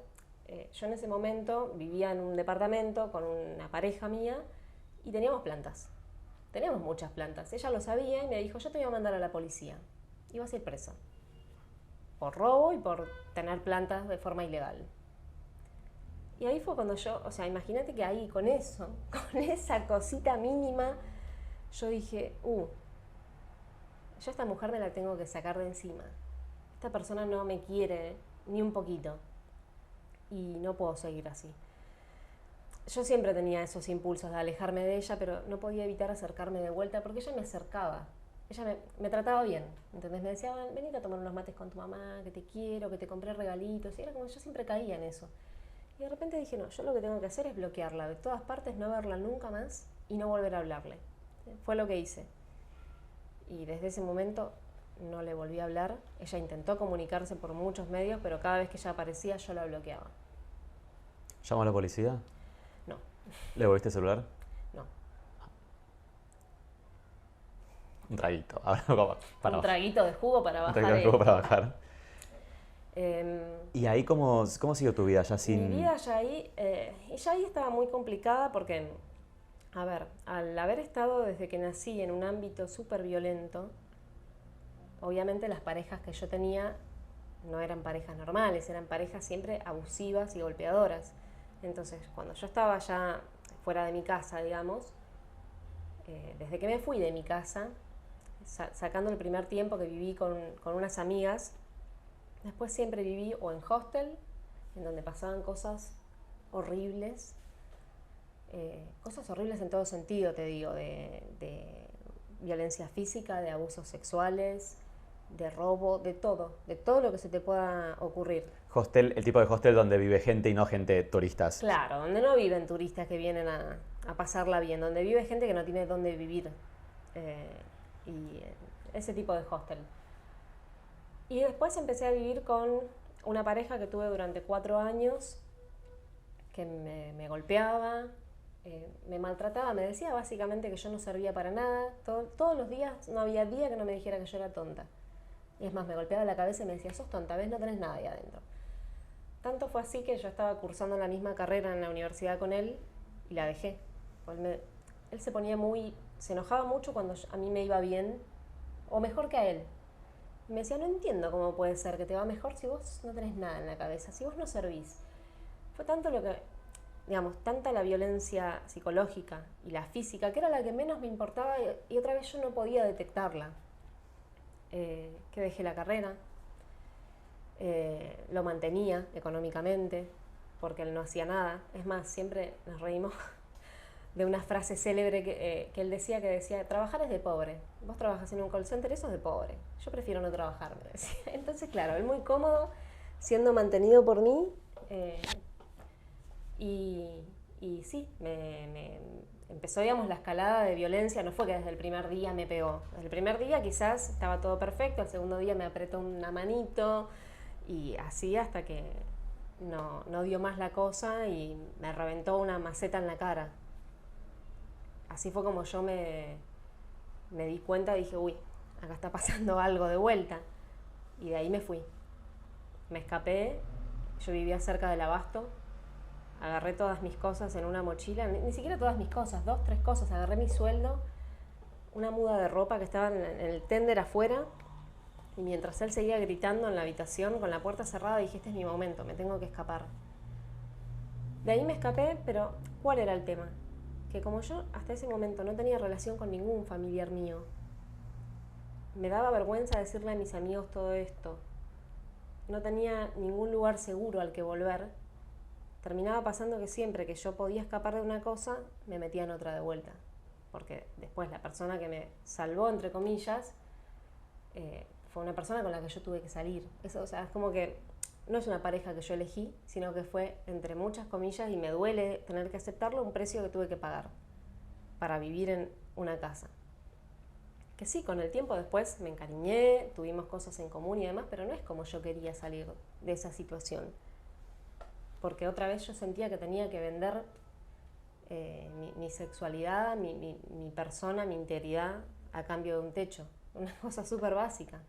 Yo en ese momento vivía en un departamento con una pareja mía y teníamos plantas. Teníamos muchas plantas. Ella lo sabía y me dijo, yo te voy a mandar a la policía. Y vas a ir presa. Por robo y por tener plantas de forma ilegal. Y ahí fue cuando yo, o sea, imagínate que ahí con eso, con esa cosita mínima, yo dije, yo a esta mujer me la tengo que sacar de encima. Esta persona no me quiere ni un poquito. Y no puedo seguir así. Yo siempre tenía esos impulsos de alejarme de ella, pero no podía evitar acercarme de vuelta porque ella me acercaba. Ella me trataba bien, ¿entendés? Me decía, venite a tomar unos mates con tu mamá, que te quiero, que te compré regalitos. Y era como yo siempre caía en eso. Y de repente dije, no, yo lo que tengo que hacer es bloquearla de todas partes, no verla nunca más y no volver a hablarle. Fue lo que hice. Y desde ese momento no le volví a hablar. Ella intentó comunicarse por muchos medios, pero cada vez que ella aparecía yo la bloqueaba. ¿Llamó a la policía? No. ¿Le devolviste el celular? No. Un traguito. Ahora para Un traguito de jugo para bajar. Un traguito de jugo para bajar. Eh, ¿Y ahí cómo siguió tu vida ya sin...? Mi vida ya ahí estaba muy complicada porque, a ver, al haber estado desde que nací en un ámbito súper violento, obviamente las parejas que yo tenía no eran parejas normales, eran parejas siempre abusivas y golpeadoras. Entonces, cuando yo estaba ya fuera de mi casa, digamos, desde que me fui de mi casa, sacando el primer tiempo que viví con unas amigas, después siempre viví o en hostel, en donde pasaban cosas horribles en todo sentido, te digo, de violencia física, de abusos sexuales, de robo, de todo lo que se te pueda ocurrir. Hostel, el tipo de hostel donde vive gente y no gente turistas. Claro, donde no viven turistas que vienen a pasarla bien, donde vive gente que no tiene dónde vivir. Y ese tipo de hostel. Y después empecé a vivir con una pareja que tuve durante 4 años, que me golpeaba, me maltrataba, me decía básicamente que yo no servía para nada. Todos los días, no había día que no me dijera que yo era tonta. Y es más, me golpeaba la cabeza y me decía, sos tonta, ves, no tenés nada ahí adentro. Tanto fue así que yo estaba cursando la misma carrera en la universidad con él y la dejé. Pues él se enojaba mucho cuando a mí me iba bien, o mejor que a él. Y me decía, no entiendo cómo puede ser que te va mejor si vos no tenés nada en la cabeza, si vos no servís. Fue tanto lo que, digamos, tanta la violencia psicológica y la física, que era la que menos me importaba y otra vez yo no podía detectarla. Que dejé la carrera, lo mantenía económicamente, porque él no hacía nada. Es más, siempre nos reímos de una frase célebre que él decía, trabajar es de pobre. Vos trabajas en un call center, eso es de pobre. Yo prefiero no trabajar, me decía. Entonces, claro, él muy cómodo siendo mantenido por mí. Y sí, empezó, digamos, la escalada de violencia. No fue que desde el primer día me pegó. Desde el primer día quizás estaba todo perfecto, el segundo día me apretó una manito y así hasta que no dio más la cosa y me reventó una maceta en la cara. Así fue como yo me di cuenta, dije, uy, acá está pasando algo de vuelta. Y de ahí me fui. Me escapé, yo vivía cerca del Abasto, agarré todas mis cosas en una mochila, ni siquiera todas mis cosas, 2, 3 cosas, agarré mi sueldo, una muda de ropa que estaba en el tender afuera, y mientras él seguía gritando en la habitación con la puerta cerrada, dije, este es mi momento, me tengo que escapar. De ahí me escapé, pero ¿cuál era el tema? Que como yo hasta ese momento no tenía relación con ningún familiar mío, me daba vergüenza decirle a mis amigos todo esto, no tenía ningún lugar seguro al que volver, terminaba pasando que siempre que yo podía escapar de una cosa, me metía en otra de vuelta. Porque después la persona que me salvó, entre comillas, fue una persona con la que yo tuve que salir. Eso, o sea, es como que no es una pareja que yo elegí, sino que fue, entre muchas comillas, y me duele tener que aceptarlo, un precio que tuve que pagar para vivir en una casa. Que sí, con el tiempo después me encariñé, tuvimos cosas en común y demás, pero no es como yo quería salir de esa situación. Porque otra vez yo sentía que tenía que vender mi sexualidad, mi persona, mi integridad a cambio de un techo. Una cosa súper básica.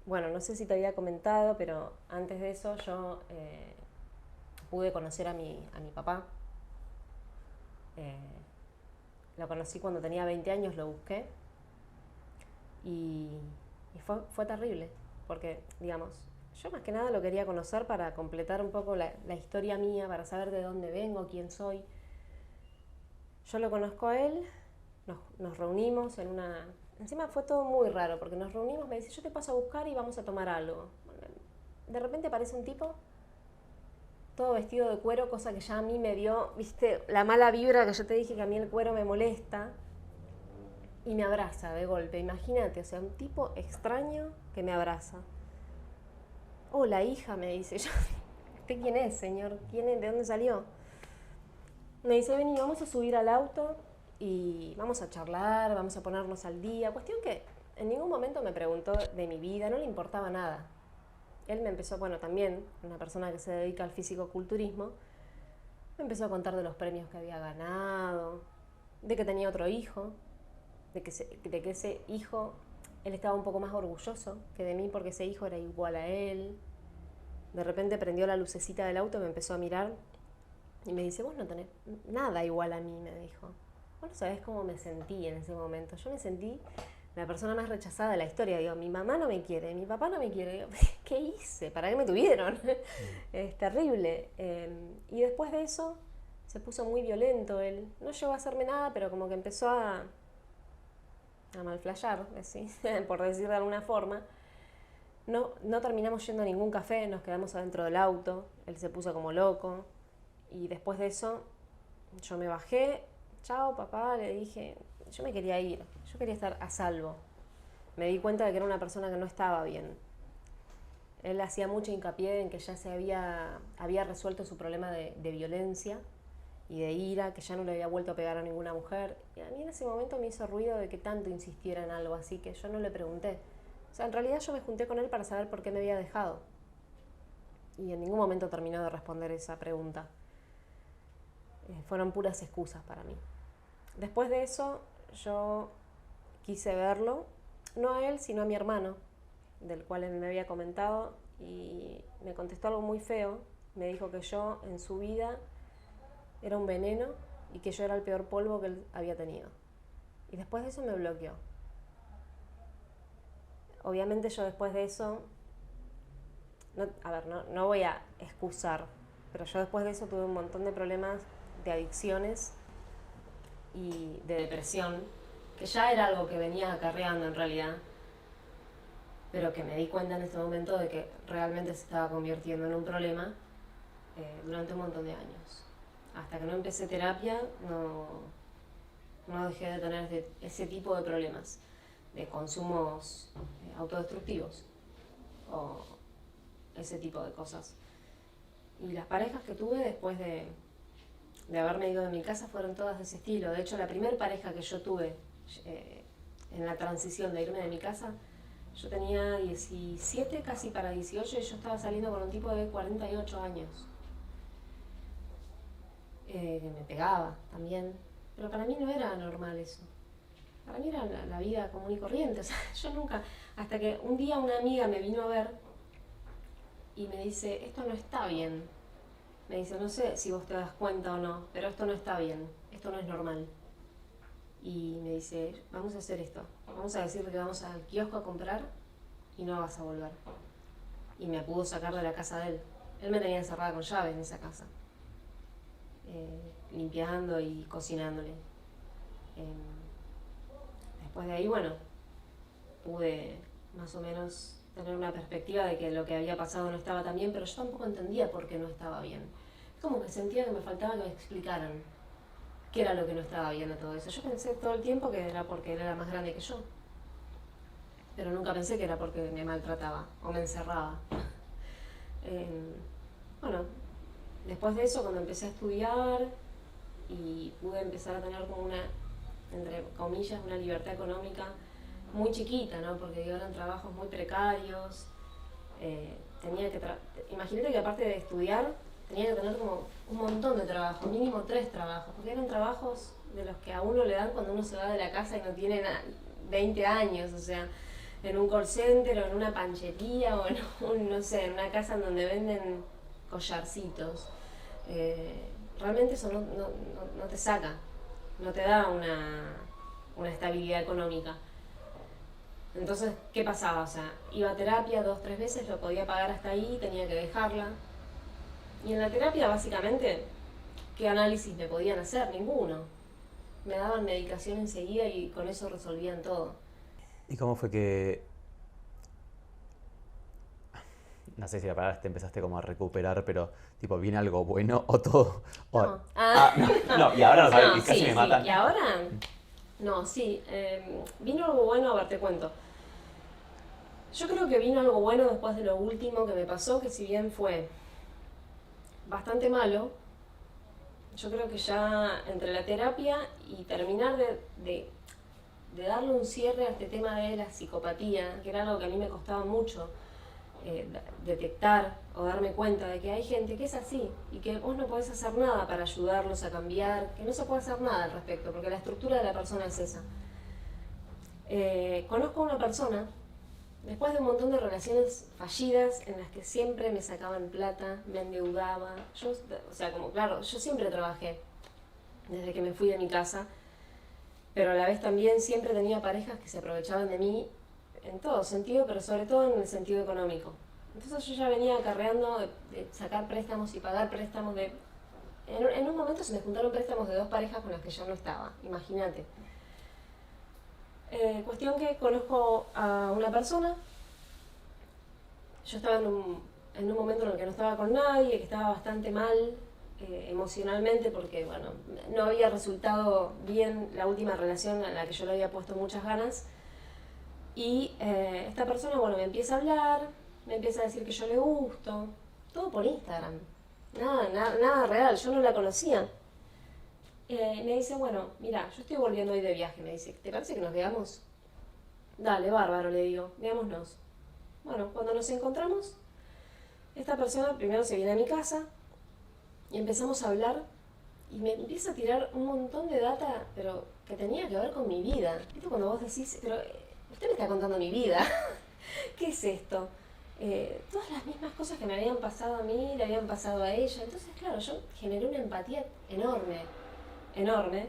Bueno, no sé si te había comentado, pero antes de eso yo pude conocer a mi papá. Lo conocí cuando tenía 20 años, lo busqué. Y fue terrible, porque, digamos, yo más que nada lo quería conocer para completar un poco la historia mía, para saber de dónde vengo, quién soy. Yo lo conozco a él, nos reunimos en una... Encima fue todo muy raro, porque nos reunimos, me dice, yo te paso a buscar y vamos a tomar algo. De repente aparece un tipo, todo vestido de cuero, cosa que ya a mí me dio, viste, la mala vibra que yo te dije que a mí el cuero me molesta. Y me abraza de golpe, imagínate, o sea, un tipo extraño que me abraza. Hola, hija, me dice. Yo, ¿usted quién es, señor? ¿Quién es? ¿De dónde salió? Me dice, vení, vamos a subir al auto y vamos a charlar, vamos a ponernos al día. Cuestión que en ningún momento me preguntó de mi vida, no le importaba nada. Él me empezó, bueno, también, una persona que se dedica al físico-culturismo, me empezó a contar de los premios que había ganado, de que tenía otro hijo, de que ese hijo, él estaba un poco más orgulloso que de mí porque ese hijo era igual a él. De repente prendió la lucecita del auto, me empezó a mirar y me dice, vos no tenés nada igual a mí, me dijo. Vos no sabés cómo me sentí en ese momento. Yo me sentí la persona más rechazada de la historia. Digo, mi mamá no me quiere, mi papá no me quiere. Digo, ¿qué hice? ¿Para qué me tuvieron? Es terrible. Y después de eso se puso muy violento él. No llegó a hacerme nada, pero como que empezó a malflayar, ¿sí? Por decir de alguna forma. No terminamos yendo a ningún café, nos quedamos adentro del auto, él se puso como loco y después de eso yo me bajé, chao papá, le dije, yo me quería ir, yo quería estar a salvo. Me di cuenta de que era una persona que no estaba bien. Él hacía mucho hincapié en que ya se había resuelto su problema de violencia y de ira, que ya no le había vuelto a pegar a ninguna mujer. Y a mí en ese momento me hizo ruido de que tanto insistiera en algo así, que yo no le pregunté. O sea, en realidad yo me junté con él para saber por qué me había dejado. Y en ningún momento terminó de responder esa pregunta. Fueron puras excusas para mí. Después de eso, yo quise verlo, no a él, sino a mi hermano, del cual él me había comentado, y me contestó algo muy feo. Me dijo que yo, en su vida, era un veneno y que yo era el peor polvo que él había tenido. Y después de eso me bloqueó. Obviamente yo después de eso, no voy a excusar, pero yo después de eso tuve un montón de problemas de adicciones y de depresión, que ya era algo que venía acarreando en realidad, pero que me di cuenta en este momento de que realmente se estaba convirtiendo en un problema durante un montón de años. Hasta que no empecé terapia, no dejé de tener ese tipo de problemas, de consumos autodestructivos o ese tipo de cosas. Y las parejas que tuve después de haberme ido de mi casa fueron todas de ese estilo. De hecho, la primera pareja que yo tuve en la transición de irme de mi casa, yo tenía 17, casi para 18, y yo estaba saliendo con un tipo de 48 años. Que me pegaba también. Pero para mí no era normal eso. Para mí era la vida común y corriente. O sea, yo nunca... Hasta que un día una amiga me vino a ver y me dice, esto no está bien. Me dice, no sé si vos te das cuenta o no, pero esto no está bien. Esto no es normal. Y me dice, vamos a hacer esto. Vamos a decirle que vamos al kiosco a comprar y no vas a volver. Y me pudo sacar de la casa de él. Él me tenía encerrada con llaves en esa casa. Limpiando y cocinándole. Después de ahí, bueno, pude más o menos tener una perspectiva de que lo que había pasado no estaba tan bien, pero yo tampoco entendía por qué no estaba bien. Como que sentía que me faltaba que me explicaran qué era lo que no estaba bien de todo eso. Yo pensé todo el tiempo que era porque él era más grande que yo, pero nunca pensé que era porque me maltrataba o me encerraba. Bueno, después de eso, cuando empecé a estudiar y pude empezar a tener como una, entre comillas, una libertad económica muy chiquita, ¿no? Porque eran trabajos muy precarios. Imagínate que aparte de estudiar, tenía que tener como un montón de trabajos, mínimo 3 trabajos, porque eran trabajos de los que a uno le dan cuando uno se va de la casa y no tiene 20 años, o sea, en un call center o en una panchería o en no sé, en una casa en donde venden collarcitos. Realmente eso no te saca, no te da una estabilidad económica. Entonces, ¿qué pasaba? O sea, iba a terapia 2-3 veces, lo podía pagar hasta ahí, tenía que dejarla. Y en la terapia, básicamente, ¿qué análisis me podían hacer? Ninguno. Me daban medicación enseguida y con eso resolvían todo. ¿Y cómo fue que, no sé si la palabra te empezaste como a recuperar, pero tipo, ¿viene algo bueno o todo? No. No, y ahora no sabes, y casi sí, me matan. ¿Y ahora? No, sí. Vino algo bueno, a ver, te cuento. Yo creo que vino algo bueno después de lo último que me pasó, que si bien fue bastante malo, yo creo que ya entre la terapia y terminar de darle un cierre a este tema de la psicopatía, que era algo que a mí me costaba mucho detectar o darme cuenta de que hay gente que es así y que vos no podés hacer nada para ayudarlos a cambiar, que no se puede hacer nada al respecto, porque la estructura de la persona es esa. Conozco a una persona, después de un montón de relaciones fallidas en las que siempre me sacaban plata, me endeudaba, yo siempre trabajé desde que me fui de mi casa, pero a la vez también siempre tenía parejas que se aprovechaban de mí en todo sentido, pero sobre todo en el sentido económico. Entonces yo ya venía acarreando de sacar préstamos y pagar préstamos en un momento se me juntaron préstamos de 2 parejas con las que yo no estaba, imagínate. Cuestión que conozco a una persona, yo estaba en un momento en el que no estaba con nadie, que estaba bastante mal emocionalmente porque, bueno, no había resultado bien la última relación a la que yo le había puesto muchas ganas. Y esta persona, bueno, me empieza a hablar, me empieza a decir que yo le gusto, todo por Instagram, nada real, yo no la conocía. Me dice, bueno, mira, yo estoy volviendo hoy de viaje, me dice, ¿te parece que nos veamos? Dale, bárbaro, le digo, veámonos. Bueno, cuando nos encontramos, esta persona primero se viene a mi casa y empezamos a hablar y me empieza a tirar un montón de data, pero que tenía que ver con mi vida. ¿Viste cuando vos decís, pero usted me está contando mi vida? ¿Qué es esto? todas las mismas cosas que me habían pasado a mí, le habían pasado a ella. Entonces, claro, yo generé una empatía enorme, enorme.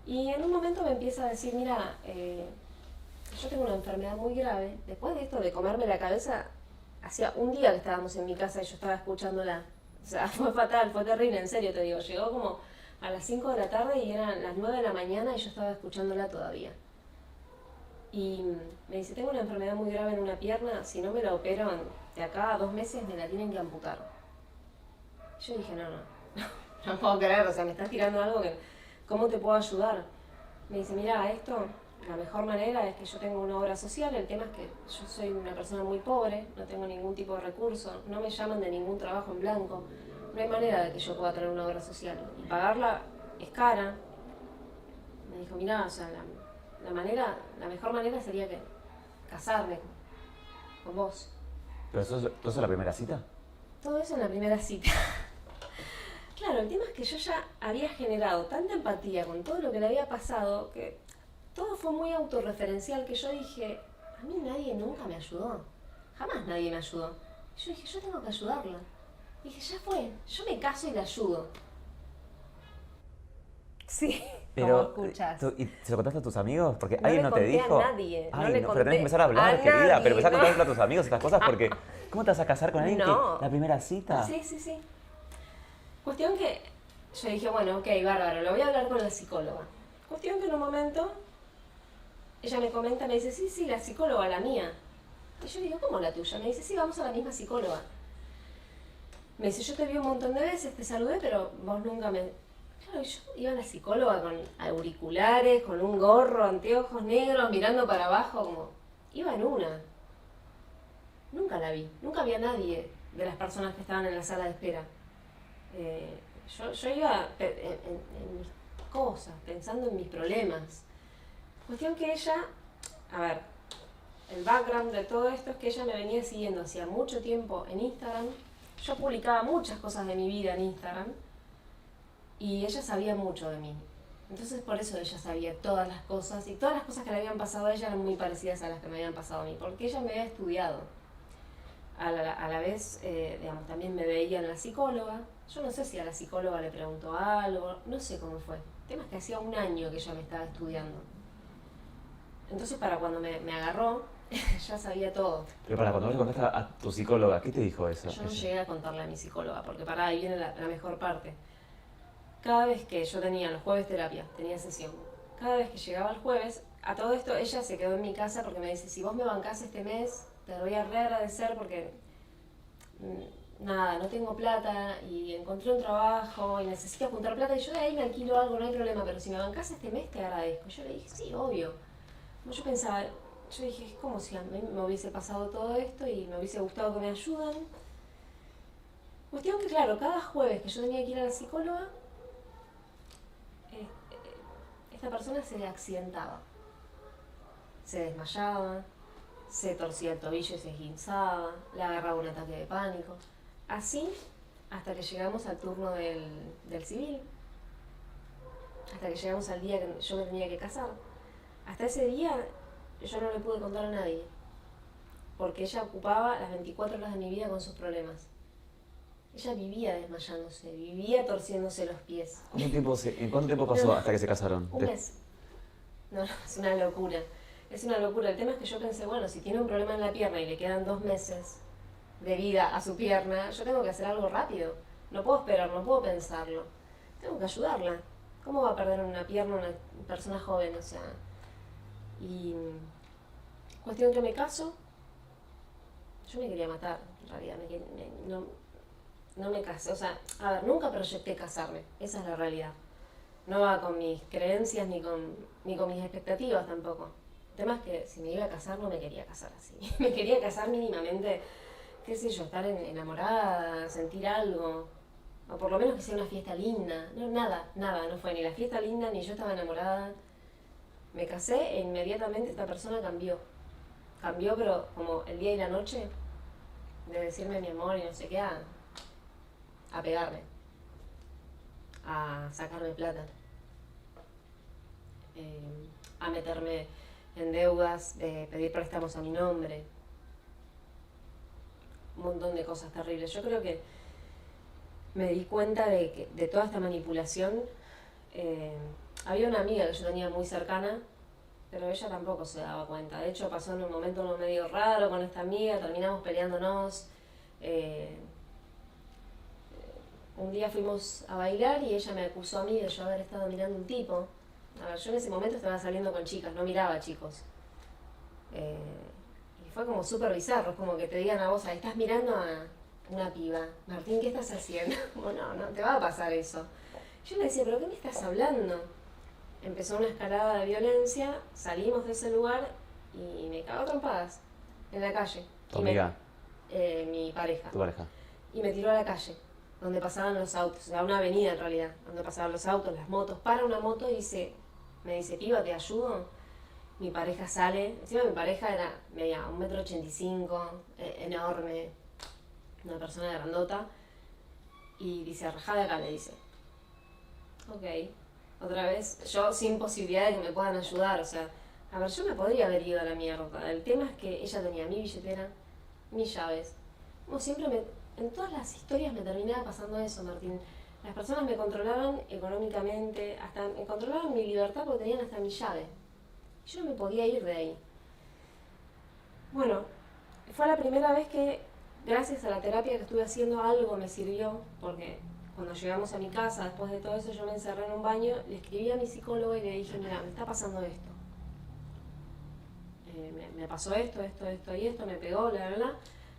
Y en un momento me empieza a decir, mira, yo tengo una enfermedad muy grave. Después de esto de comerme la cabeza, hacía un día que estábamos en mi casa y yo estaba escuchándola. O sea, fue fatal, fue terrible, en serio te digo. Llegó como a las 5 de la tarde y eran las 9 de la mañana y yo estaba escuchándola todavía. Y me dice, tengo una enfermedad muy grave en una pierna, si no me la operan de acá a 2 meses me la tienen que amputar. Yo dije, no puedo creer, o sea, me estás tirando algo que, ¿cómo te puedo ayudar? Me dice, mira, esto, la mejor manera es que yo tengo una obra social, el tema es que yo soy una persona muy pobre, no tengo ningún tipo de recurso, no me llaman de ningún trabajo en blanco, no hay manera de que yo pueda tener una obra social. Y pagarla es cara. Me dijo, mira, o sea, la mejor manera sería que casarme con vos. ¿Pero eso es la primera cita? Todo eso en la primera cita. Claro, el tema es que yo ya había generado tanta empatía con todo lo que le había pasado, que todo fue muy autorreferencial, que yo dije, a mí nadie nunca me ayudó. Jamás nadie me ayudó. Yo dije, yo tengo que ayudarla. Dije, ya fue, yo me caso y la ayudo. Sí, Pero, como escuchas. ¿y se lo contaste a tus amigos? Porque No alguien le no te conté dijo. a nadie, no Ay, le no, conté pero tenés que empezar a hablar, a querida. nadie, Pero empezá a no. contarle a tus amigos estas cosas porque. ¿Cómo te vas a casar con alguien No. que la primera cita? Sí. Cuestión que yo dije, bueno, ok, bárbaro, lo voy a hablar con la psicóloga. Cuestión que en un momento ella me comenta, me dice, sí, la psicóloga, la mía. Y yo digo, ¿cómo la tuya? Me dice, sí, vamos a la misma psicóloga. Me dice, yo te vi un montón de veces, te saludé, pero vos nunca me... Claro, yo iba a la psicóloga con auriculares, con un gorro, anteojos negros, mirando para abajo, como... Iba en una. Nunca la vi, nunca había nadie de las personas que estaban en la sala de espera. Yo iba en mis cosas, pensando en mis problemas. Cuestión que ella, a ver, el background de todo esto es que ella me venía siguiendo hacía mucho tiempo en Instagram. Yo publicaba muchas cosas de mi vida en Instagram y ella sabía mucho de mí. Entonces por eso ella sabía todas las cosas y todas las cosas que le habían pasado a ella eran muy parecidas a las que me habían pasado a mí, porque ella me había estudiado. A la vez, digamos, también me veía en la psicóloga. Yo no sé si a la psicóloga le preguntó algo, no sé cómo fue. El tema es que hacía un año que ella me estaba estudiando. Entonces para cuando me agarró, ya sabía todo. Pero para cuando vos le contaste a tu psicóloga, ¿qué te dijo eso? Yo no llegué a contarle a mi psicóloga, porque para ahí viene la mejor parte. Cada vez que yo tenía los jueves terapia, tenía sesión, cada vez que llegaba el jueves, a todo esto ella se quedó en mi casa porque me dice, si vos me bancás este mes, te voy a reagradecer porque nada, no tengo plata y encontré un trabajo y necesito juntar plata y yo de ahí me alquilo algo, no hay problema, pero si me bancás este mes te agradezco. Yo le dije, sí, obvio. Yo pensaba, yo dije, es como si a mí me hubiese pasado todo esto y me hubiese gustado que me ayuden. Cuestión que claro, cada jueves que yo tenía que ir a la psicóloga, esta persona se accidentaba, se desmayaba, se torcía el tobillo y se esguinzaba, le agarraba un ataque de pánico. Así hasta que llegamos al turno del civil, hasta que llegamos al día que yo me tenía que casar. Hasta ese día yo no le pude contar a nadie, porque ella ocupaba las 24 horas de mi vida con sus problemas. Ella vivía desmayándose, vivía torciéndose los pies. ¿En cuánto tiempo pasó hasta que se casaron? Un mes. No, es una locura. Es una locura. El tema es que yo pensé, bueno, si tiene un problema en la pierna y le quedan 2 meses de vida a su pierna, yo tengo que hacer algo rápido. No puedo esperar, no puedo pensarlo. Tengo que ayudarla. ¿Cómo va a perder una pierna una persona joven? O sea, y cuestión que me caso, yo me quería matar, en realidad. No me casé, o sea, a ver, nunca proyecté casarme, esa es la realidad. No va con mis creencias ni con mis expectativas tampoco. El tema es que si me iba a casar no me quería casar así. Me quería casar mínimamente, qué sé yo, estar enamorada, sentir algo. O por lo menos que sea una fiesta linda. No, nada, no fue ni la fiesta linda ni yo estaba enamorada. Me casé e inmediatamente esta persona cambió. Cambió, pero como el día y la noche, de decirme mi amor y no sé qué, a pegarme, a sacarme plata, a meterme en deudas, de pedir préstamos a mi nombre. un montón de cosas terribles. Yo creo que me di cuenta de toda esta manipulación. Había una amiga que yo tenía muy cercana, pero ella tampoco se daba cuenta. De hecho, pasó en un momento medio raro con esta amiga, terminamos peleándonos. Un día fuimos a bailar y ella me acusó a mí de yo haber estado mirando un tipo. A ver, yo en ese momento estaba saliendo con chicas, no miraba chicos. Y fue como súper bizarro, es como que te digan a vos, ahí estás mirando a una piba. Martín, ¿qué estás haciendo? Bueno, no te va a pasar eso. Yo le decía, ¿pero qué me estás hablando? Empezó una escalada de violencia, salimos de ese lugar y me cagó a trompadas en la calle. ¿Tu amiga? Mi pareja. ¿Tu pareja? Y me tiró a la calle, donde pasaban los autos, o sea, una avenida en realidad, donde pasaban los autos, las motos. Para una moto y me dice, piba, ¿te ayudo? Mi pareja sale, encima mi pareja medía 1,85 m, enorme, una persona grandota, y dice, rajá de acá, le dice. Ok, otra vez, yo sin posibilidad de que me puedan ayudar, o sea, a ver, yo me podría haber ido a la mierda. El tema es que ella tenía mi billetera, mis llaves. Como siempre, en todas las historias me terminaba pasando eso, Martín. Las personas me controlaban económicamente, hasta me controlaban mi libertad porque tenían hasta mi llave. Yo no me podía ir de ahí. Bueno, fue la primera vez que, gracias a la terapia que estuve haciendo, algo me sirvió, porque cuando llegamos a mi casa, después de todo eso, yo me encerré en un baño, le escribí a mi psicólogo y le dije, mira, me está pasando esto. Me pasó esto y esto, me pegó, bla, bla, bla.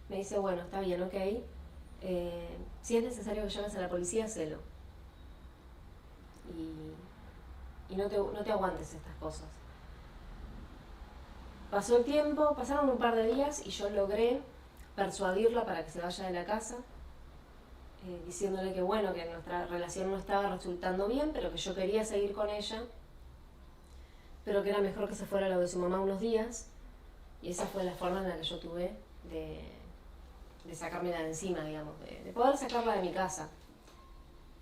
Me dice, bueno, está bien, ok. Si es necesario que llames a la policía, hacelo. Y no te aguantes estas cosas. Pasó el tiempo, pasaron un par de días y yo logré persuadirla para que se vaya de la casa, diciéndole que bueno, que nuestra relación no estaba resultando bien, pero que yo quería seguir con ella, pero que era mejor que se fuera a lo de su mamá unos días. Y esa fue la forma en la que yo tuve de sacármela de encima, digamos, de poder sacarla de mi casa.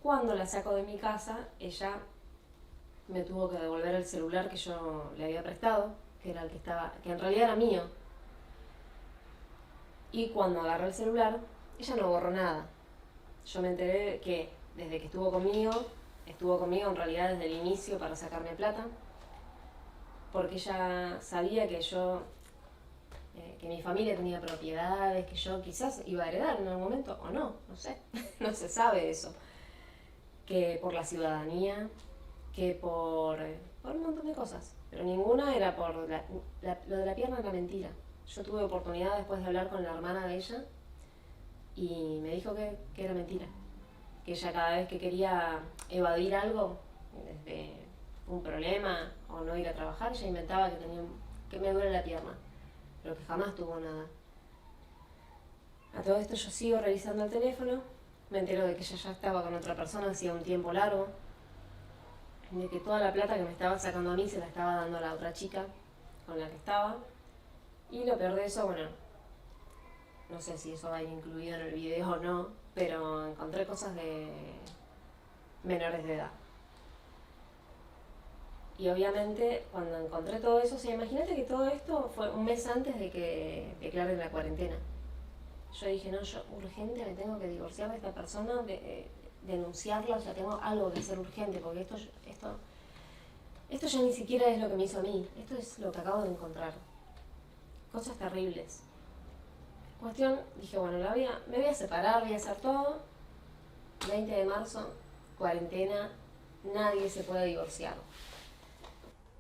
Cuando la saco de mi casa, ella me tuvo que devolver el celular que yo le había prestado, que era el que en realidad era mío. Y cuando agarré el celular, ella no borró nada. Yo me enteré que desde que estuvo conmigo en realidad desde el inicio para sacarme plata, porque ella sabía que que mi familia tenía propiedades, que yo quizás iba a heredar en algún momento, o no sé, no se sabe eso. Que por la ciudadanía, que por un montón de cosas, pero ninguna era por lo de la pierna era mentira. Yo tuve oportunidad después de hablar con la hermana de ella y me dijo que era mentira, que ella cada vez que quería evadir algo, desde un problema o no ir a trabajar, ella inventaba que me duele la pierna, pero que jamás tuvo nada. A todo esto yo sigo revisando el teléfono, me entero de que ella ya estaba con otra persona hacía un tiempo largo, de que toda la plata que me estaba sacando a mí se la estaba dando a la otra chica con la que estaba. Y lo peor de eso, bueno, no sé si eso va a ir incluido en el video o no, pero encontré cosas de menores de edad. Y obviamente cuando encontré todo eso, o sea, imagínate que todo esto fue un mes antes de que declaren la cuarentena. Yo dije, no, yo urgente me tengo que divorciar de esta persona, denunciarla, o sea, tengo algo que hacer urgente, porque esto ya ni siquiera es lo que me hizo a mí, esto es lo que acabo de encontrar. Cosas terribles. Cuestión, dije, bueno, me voy a separar, voy a hacer todo. 20 de marzo, cuarentena, nadie se puede divorciar.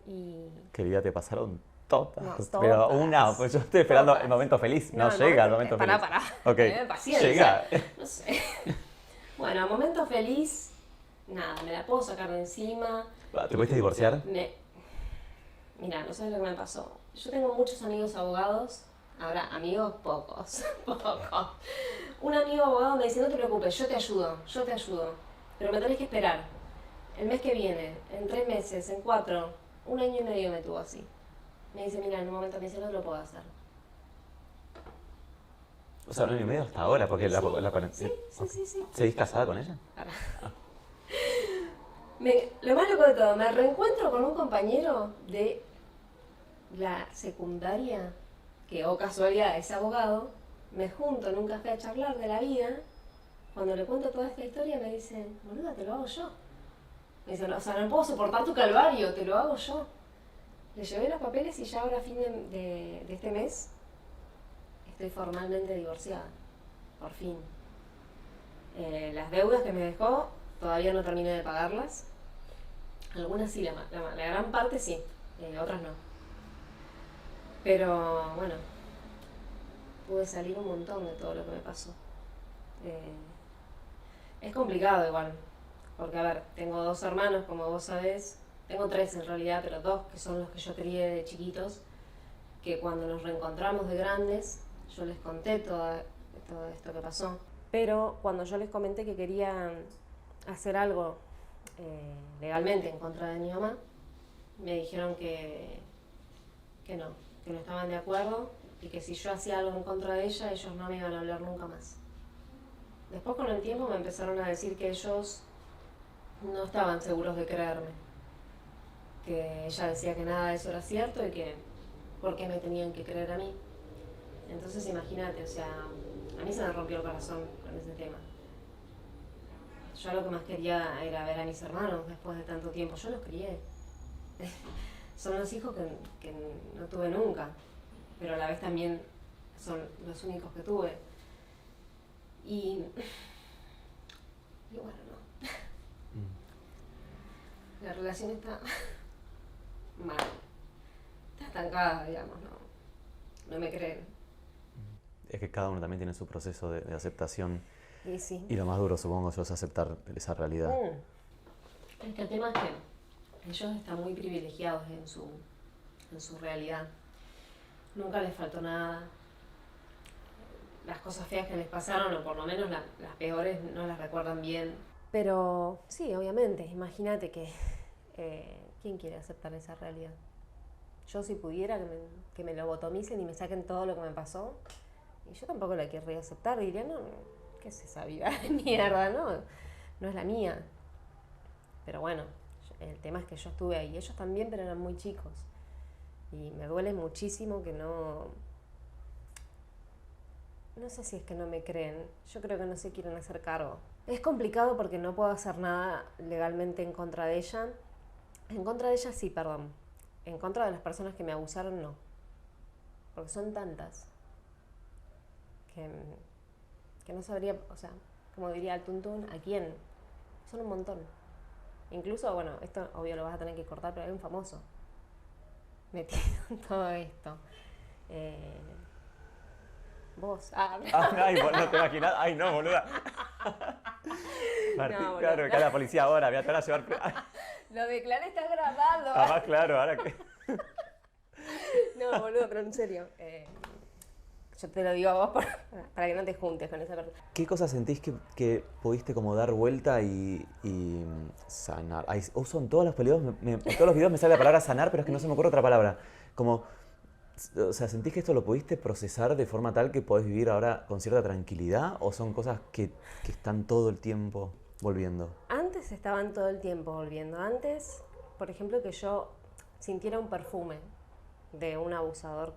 Y... ¿Qué día te pasaron? Todas. No, Pero todas. pues yo estoy esperando Todas. el momento feliz. No, el llega el momento feliz. Pará. Ok. Paciencia. Llega. No sé. Bueno, momento feliz, nada, me la puedo sacar de encima. ¿Te pudiste divorciar? Mira, no sabes lo que me pasó. Yo tengo muchos amigos abogados. Ahora, amigos, pocos. Un amigo abogado me dice, no te preocupes, yo te ayudo. Pero me tenés que esperar. El mes que viene, en 3 meses, en 4, 1 año y medio me tuvo así. Me dice, mira, en un momento me dice, no lo puedo hacer. O sea, 1 año y medio hasta ahora, porque Sí. Sí. ¿Seguís casada con ella? Lo más loco de todo, me reencuentro con un compañero de la secundaria, que, oh casualidad, es abogado, me junto en un café a charlar de la vida, cuando le cuento toda esta historia me dice, boluda, te lo hago yo. Me dice, no, o sea, no puedo soportar tu calvario, te lo hago yo. Le llevé los papeles y ya ahora a fin de este mes estoy formalmente divorciada, por fin. Las deudas que me dejó todavía no terminé de pagarlas. Algunas sí, la gran parte sí, otras no. Pero bueno, pude salir un montón de todo lo que me pasó. Es complicado igual, porque a ver, tengo 2 hermanos, como vos sabés, tengo 3 en realidad, pero 2 que son los que yo crié de chiquitos, que cuando nos reencontramos de grandes, yo les conté todo esto que pasó. Pero cuando yo les comenté que quería hacer algo legalmente en contra de mi mamá, me dijeron que no estaban de acuerdo y que si yo hacía algo en contra de ella, ellos no me iban a hablar nunca más. Después con el tiempo me empezaron a decir que ellos no estaban seguros de creerme, que ella decía que nada de eso era cierto y que por qué me tenían que creer a mí. Entonces imagínate, o sea, a mí se me rompió el corazón con ese tema. Yo lo que más quería era ver a mis hermanos después de tanto tiempo. Yo los crié. Son los hijos que no tuve nunca, pero a la vez también son los únicos que tuve. Y bueno, no. La relación está mal. Está estancada, digamos, no me creen. Es que cada uno también tiene su proceso de aceptación. Y sí. Y lo más duro, supongo yo, es aceptar esa realidad. Es que el tema es que ellos están muy privilegiados en su realidad. Nunca les faltó nada. Las cosas feas que les pasaron, o por lo menos las peores, no las recuerdan bien. Pero sí, obviamente, imagínate que ¿quién quiere aceptar esa realidad? Yo si pudiera que me lobotomicen y me saquen todo lo que me pasó, y yo tampoco la querría aceptar, diría, no, ¿qué es esa vida de mierda? No es la mía. Pero bueno, el tema es que yo estuve ahí, ellos también, pero eran muy chicos. Y me duele muchísimo que no sé si es que no me creen, yo creo que no se quieren hacer cargo. Es complicado porque no puedo hacer nada legalmente en contra de ella. En contra de ella sí, perdón. En contra de las personas que me abusaron, no. Porque son tantas que no sabría, o sea, como diría el tuntún, ¿a quién? Son un montón. Incluso, bueno, esto obvio lo vas a tener que cortar, pero hay un famoso metido en todo esto. Vos. Ay, no te imaginas. Ay, no, boluda. Martín, No, claro, que a la policía ahora, mira, te van a llevar. Lo declaré, está grabado. Además, claro, ahora que. No, boludo, pero en serio. Yo te lo digo a vos para que no te juntes con esa persona. ¿Qué cosas sentís que pudiste como dar vuelta y sanar? Uso en todos los videos me sale la palabra sanar, pero es que no se me ocurre otra palabra. Como, o sea, ¿sentís que esto lo pudiste procesar de forma tal que podés vivir ahora con cierta tranquilidad? ¿O son cosas que están todo el tiempo volviendo? Antes estaban todo el tiempo volviendo. Antes, por ejemplo, que yo sintiera un perfume de un abusador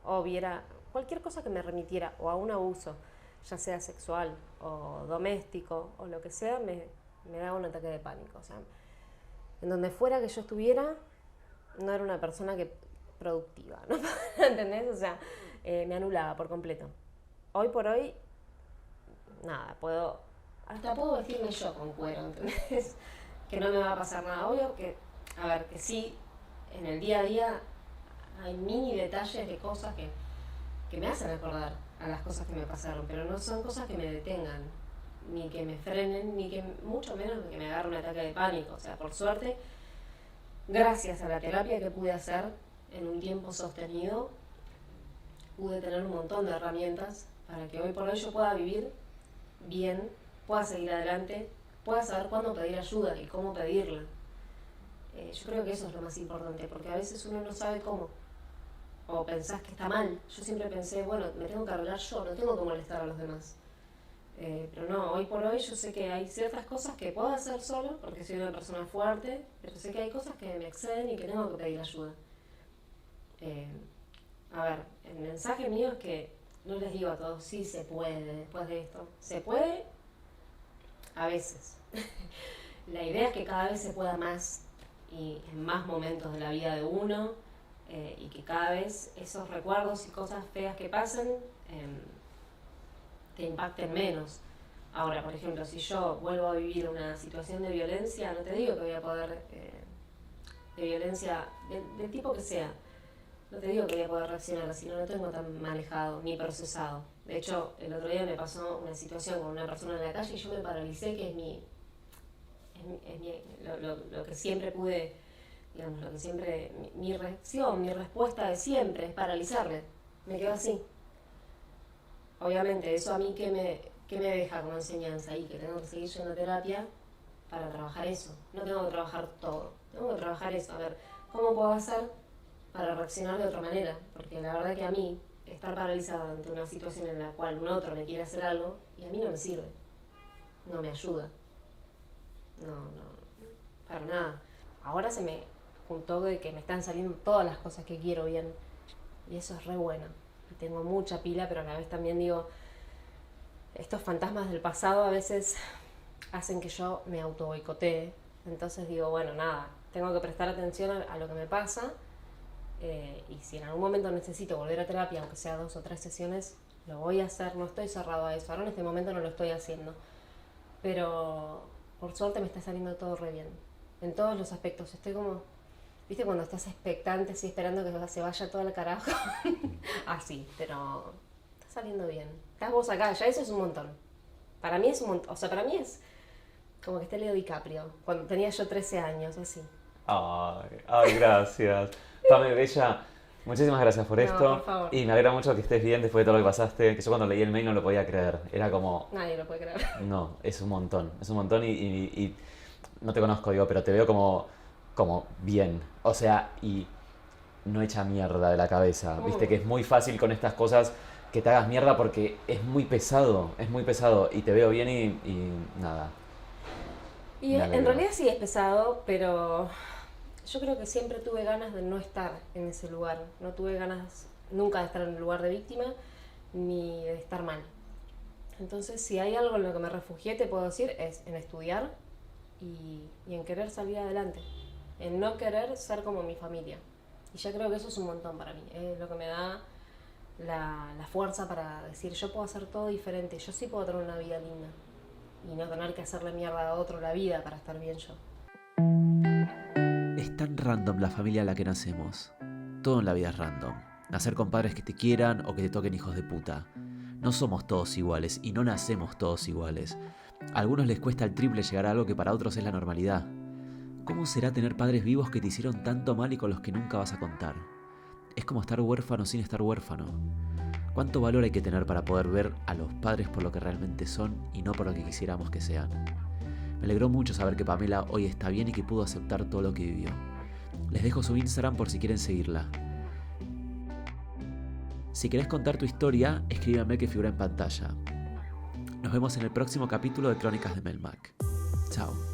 o viera cualquier cosa que me remitiera o a un abuso, ya sea sexual o doméstico o lo que sea, me daba un ataque de pánico. O sea, en donde fuera que yo estuviera, no era una persona productiva, ¿no? ¿Entendés? O sea, me anulaba por completo. Hoy por hoy, nada, hasta puedo vestirme yo con cuero, ¿entendés? Que no me va a pasar nada. Obvio que, a ver, que sí, en el día a día hay mini detalles de cosas que me hacen acordar a las cosas que me pasaron, pero no son cosas que me detengan, ni que me frenen, ni que mucho menos que me agarre un ataque de pánico. O sea, por suerte, gracias a la terapia que pude hacer en un tiempo sostenido, pude tener un montón de herramientas para que hoy por hoy yo pueda vivir bien, pueda seguir adelante, pueda saber cuándo pedir ayuda y cómo pedirla. Yo creo que eso es lo más importante, porque a veces uno no sabe cómo. O pensás que está mal. Yo siempre pensé, bueno, me tengo que arreglar yo, no tengo que molestar a los demás. Pero no, hoy por hoy yo sé que hay ciertas cosas que puedo hacer solo, porque soy una persona fuerte, pero sé que hay cosas que me exceden y que tengo que pedir ayuda. A ver, el mensaje mío es que no les digo a todos, sí se puede después de esto. Se puede a veces. La idea es que cada vez se pueda más y en más momentos de la vida de uno, y que cada vez esos recuerdos y cosas feas que pasan te impacten menos. Ahora, por ejemplo, si yo vuelvo a vivir una situación de violencia, no te digo que voy a poder, de violencia del tipo que sea, no te digo que voy a poder reaccionar así, no lo tengo tan manejado ni procesado. De hecho, el otro día me pasó una situación con una persona en la calle y yo me paralicé, que lo que siempre pude, digamos, lo que siempre, mi reacción, mi respuesta de siempre es paralizarle. Me quedo así. Obviamente, eso a mí que me deja como enseñanza y que tengo que seguir yendo a terapia para trabajar eso. No tengo que trabajar todo, tengo que trabajar eso. A ver, ¿cómo puedo hacer para reaccionar de otra manera? Porque la verdad que a mí, estar paralizada ante una situación en la cual un otro me quiere hacer algo, y a mí no me sirve, no me ayuda. No, para nada. Ahora se me juntó de que me están saliendo todas las cosas que quiero bien, y eso es re bueno. Y tengo mucha pila, pero a la vez también digo, estos fantasmas del pasado a veces hacen que yo me auto boicotee. Entonces digo, bueno, nada, tengo que prestar atención a lo que me pasa, y si en algún momento necesito volver a terapia, aunque sea 2 o 3 sesiones, lo voy a hacer. No estoy cerrado a eso, ahora en este momento no lo estoy haciendo, pero por suerte me está saliendo todo re bien, en todos los aspectos. Estoy como, ¿viste cuando estás expectante, así esperando que se vaya todo al carajo? Así, pero está saliendo bien. Estás vos acá, ya eso es un montón. Para mí es un montón, o sea, para mí es como que esté Leo DiCaprio, cuando tenía yo 13 años, así. Ay, gracias. Pame, Bella, muchísimas gracias por esto. Por favor. Y me alegra mucho que estés bien después de todo lo que pasaste, que yo cuando leí el mail no lo podía creer. Era como, Nadie lo puede creer. no, es un montón y no te conozco, digo, pero te veo como bien. O sea, y no hecha mierda de la cabeza. Viste que es muy fácil con estas cosas que te hagas mierda porque es muy pesado y te veo bien y nada. Y en realidad sí es pesado, pero yo creo que siempre tuve ganas de no estar en ese lugar. No tuve ganas nunca de estar en el lugar de víctima ni de estar mal. Entonces, si hay algo en lo que me refugié, te puedo decir, es en estudiar y en querer salir adelante. En no querer ser como mi familia. Y ya creo que eso es un montón para mí. Es lo que me da la fuerza para decir, yo puedo hacer todo diferente. Yo sí puedo tener una vida linda. Y no tener que hacerle mierda a otro la vida para estar bien yo. Es tan random la familia a la que nacemos. Todo en la vida es random. Nacer con padres que te quieran o que te toquen hijos de puta. No somos todos iguales y no nacemos todos iguales. A algunos les cuesta el triple llegar a algo que para otros es la normalidad. ¿Cómo será tener padres vivos que te hicieron tanto mal y con los que nunca vas a contar? Es como estar huérfano sin estar huérfano. ¿Cuánto valor hay que tener para poder ver a los padres por lo que realmente son y no por lo que quisiéramos que sean? Me alegró mucho saber que Pamela hoy está bien y que pudo aceptar todo lo que vivió. Les dejo su Instagram por si quieren seguirla. Si querés contar tu historia, escríbeme que figura en pantalla. Nos vemos en el próximo capítulo de Crónicas de Melmac. Chao.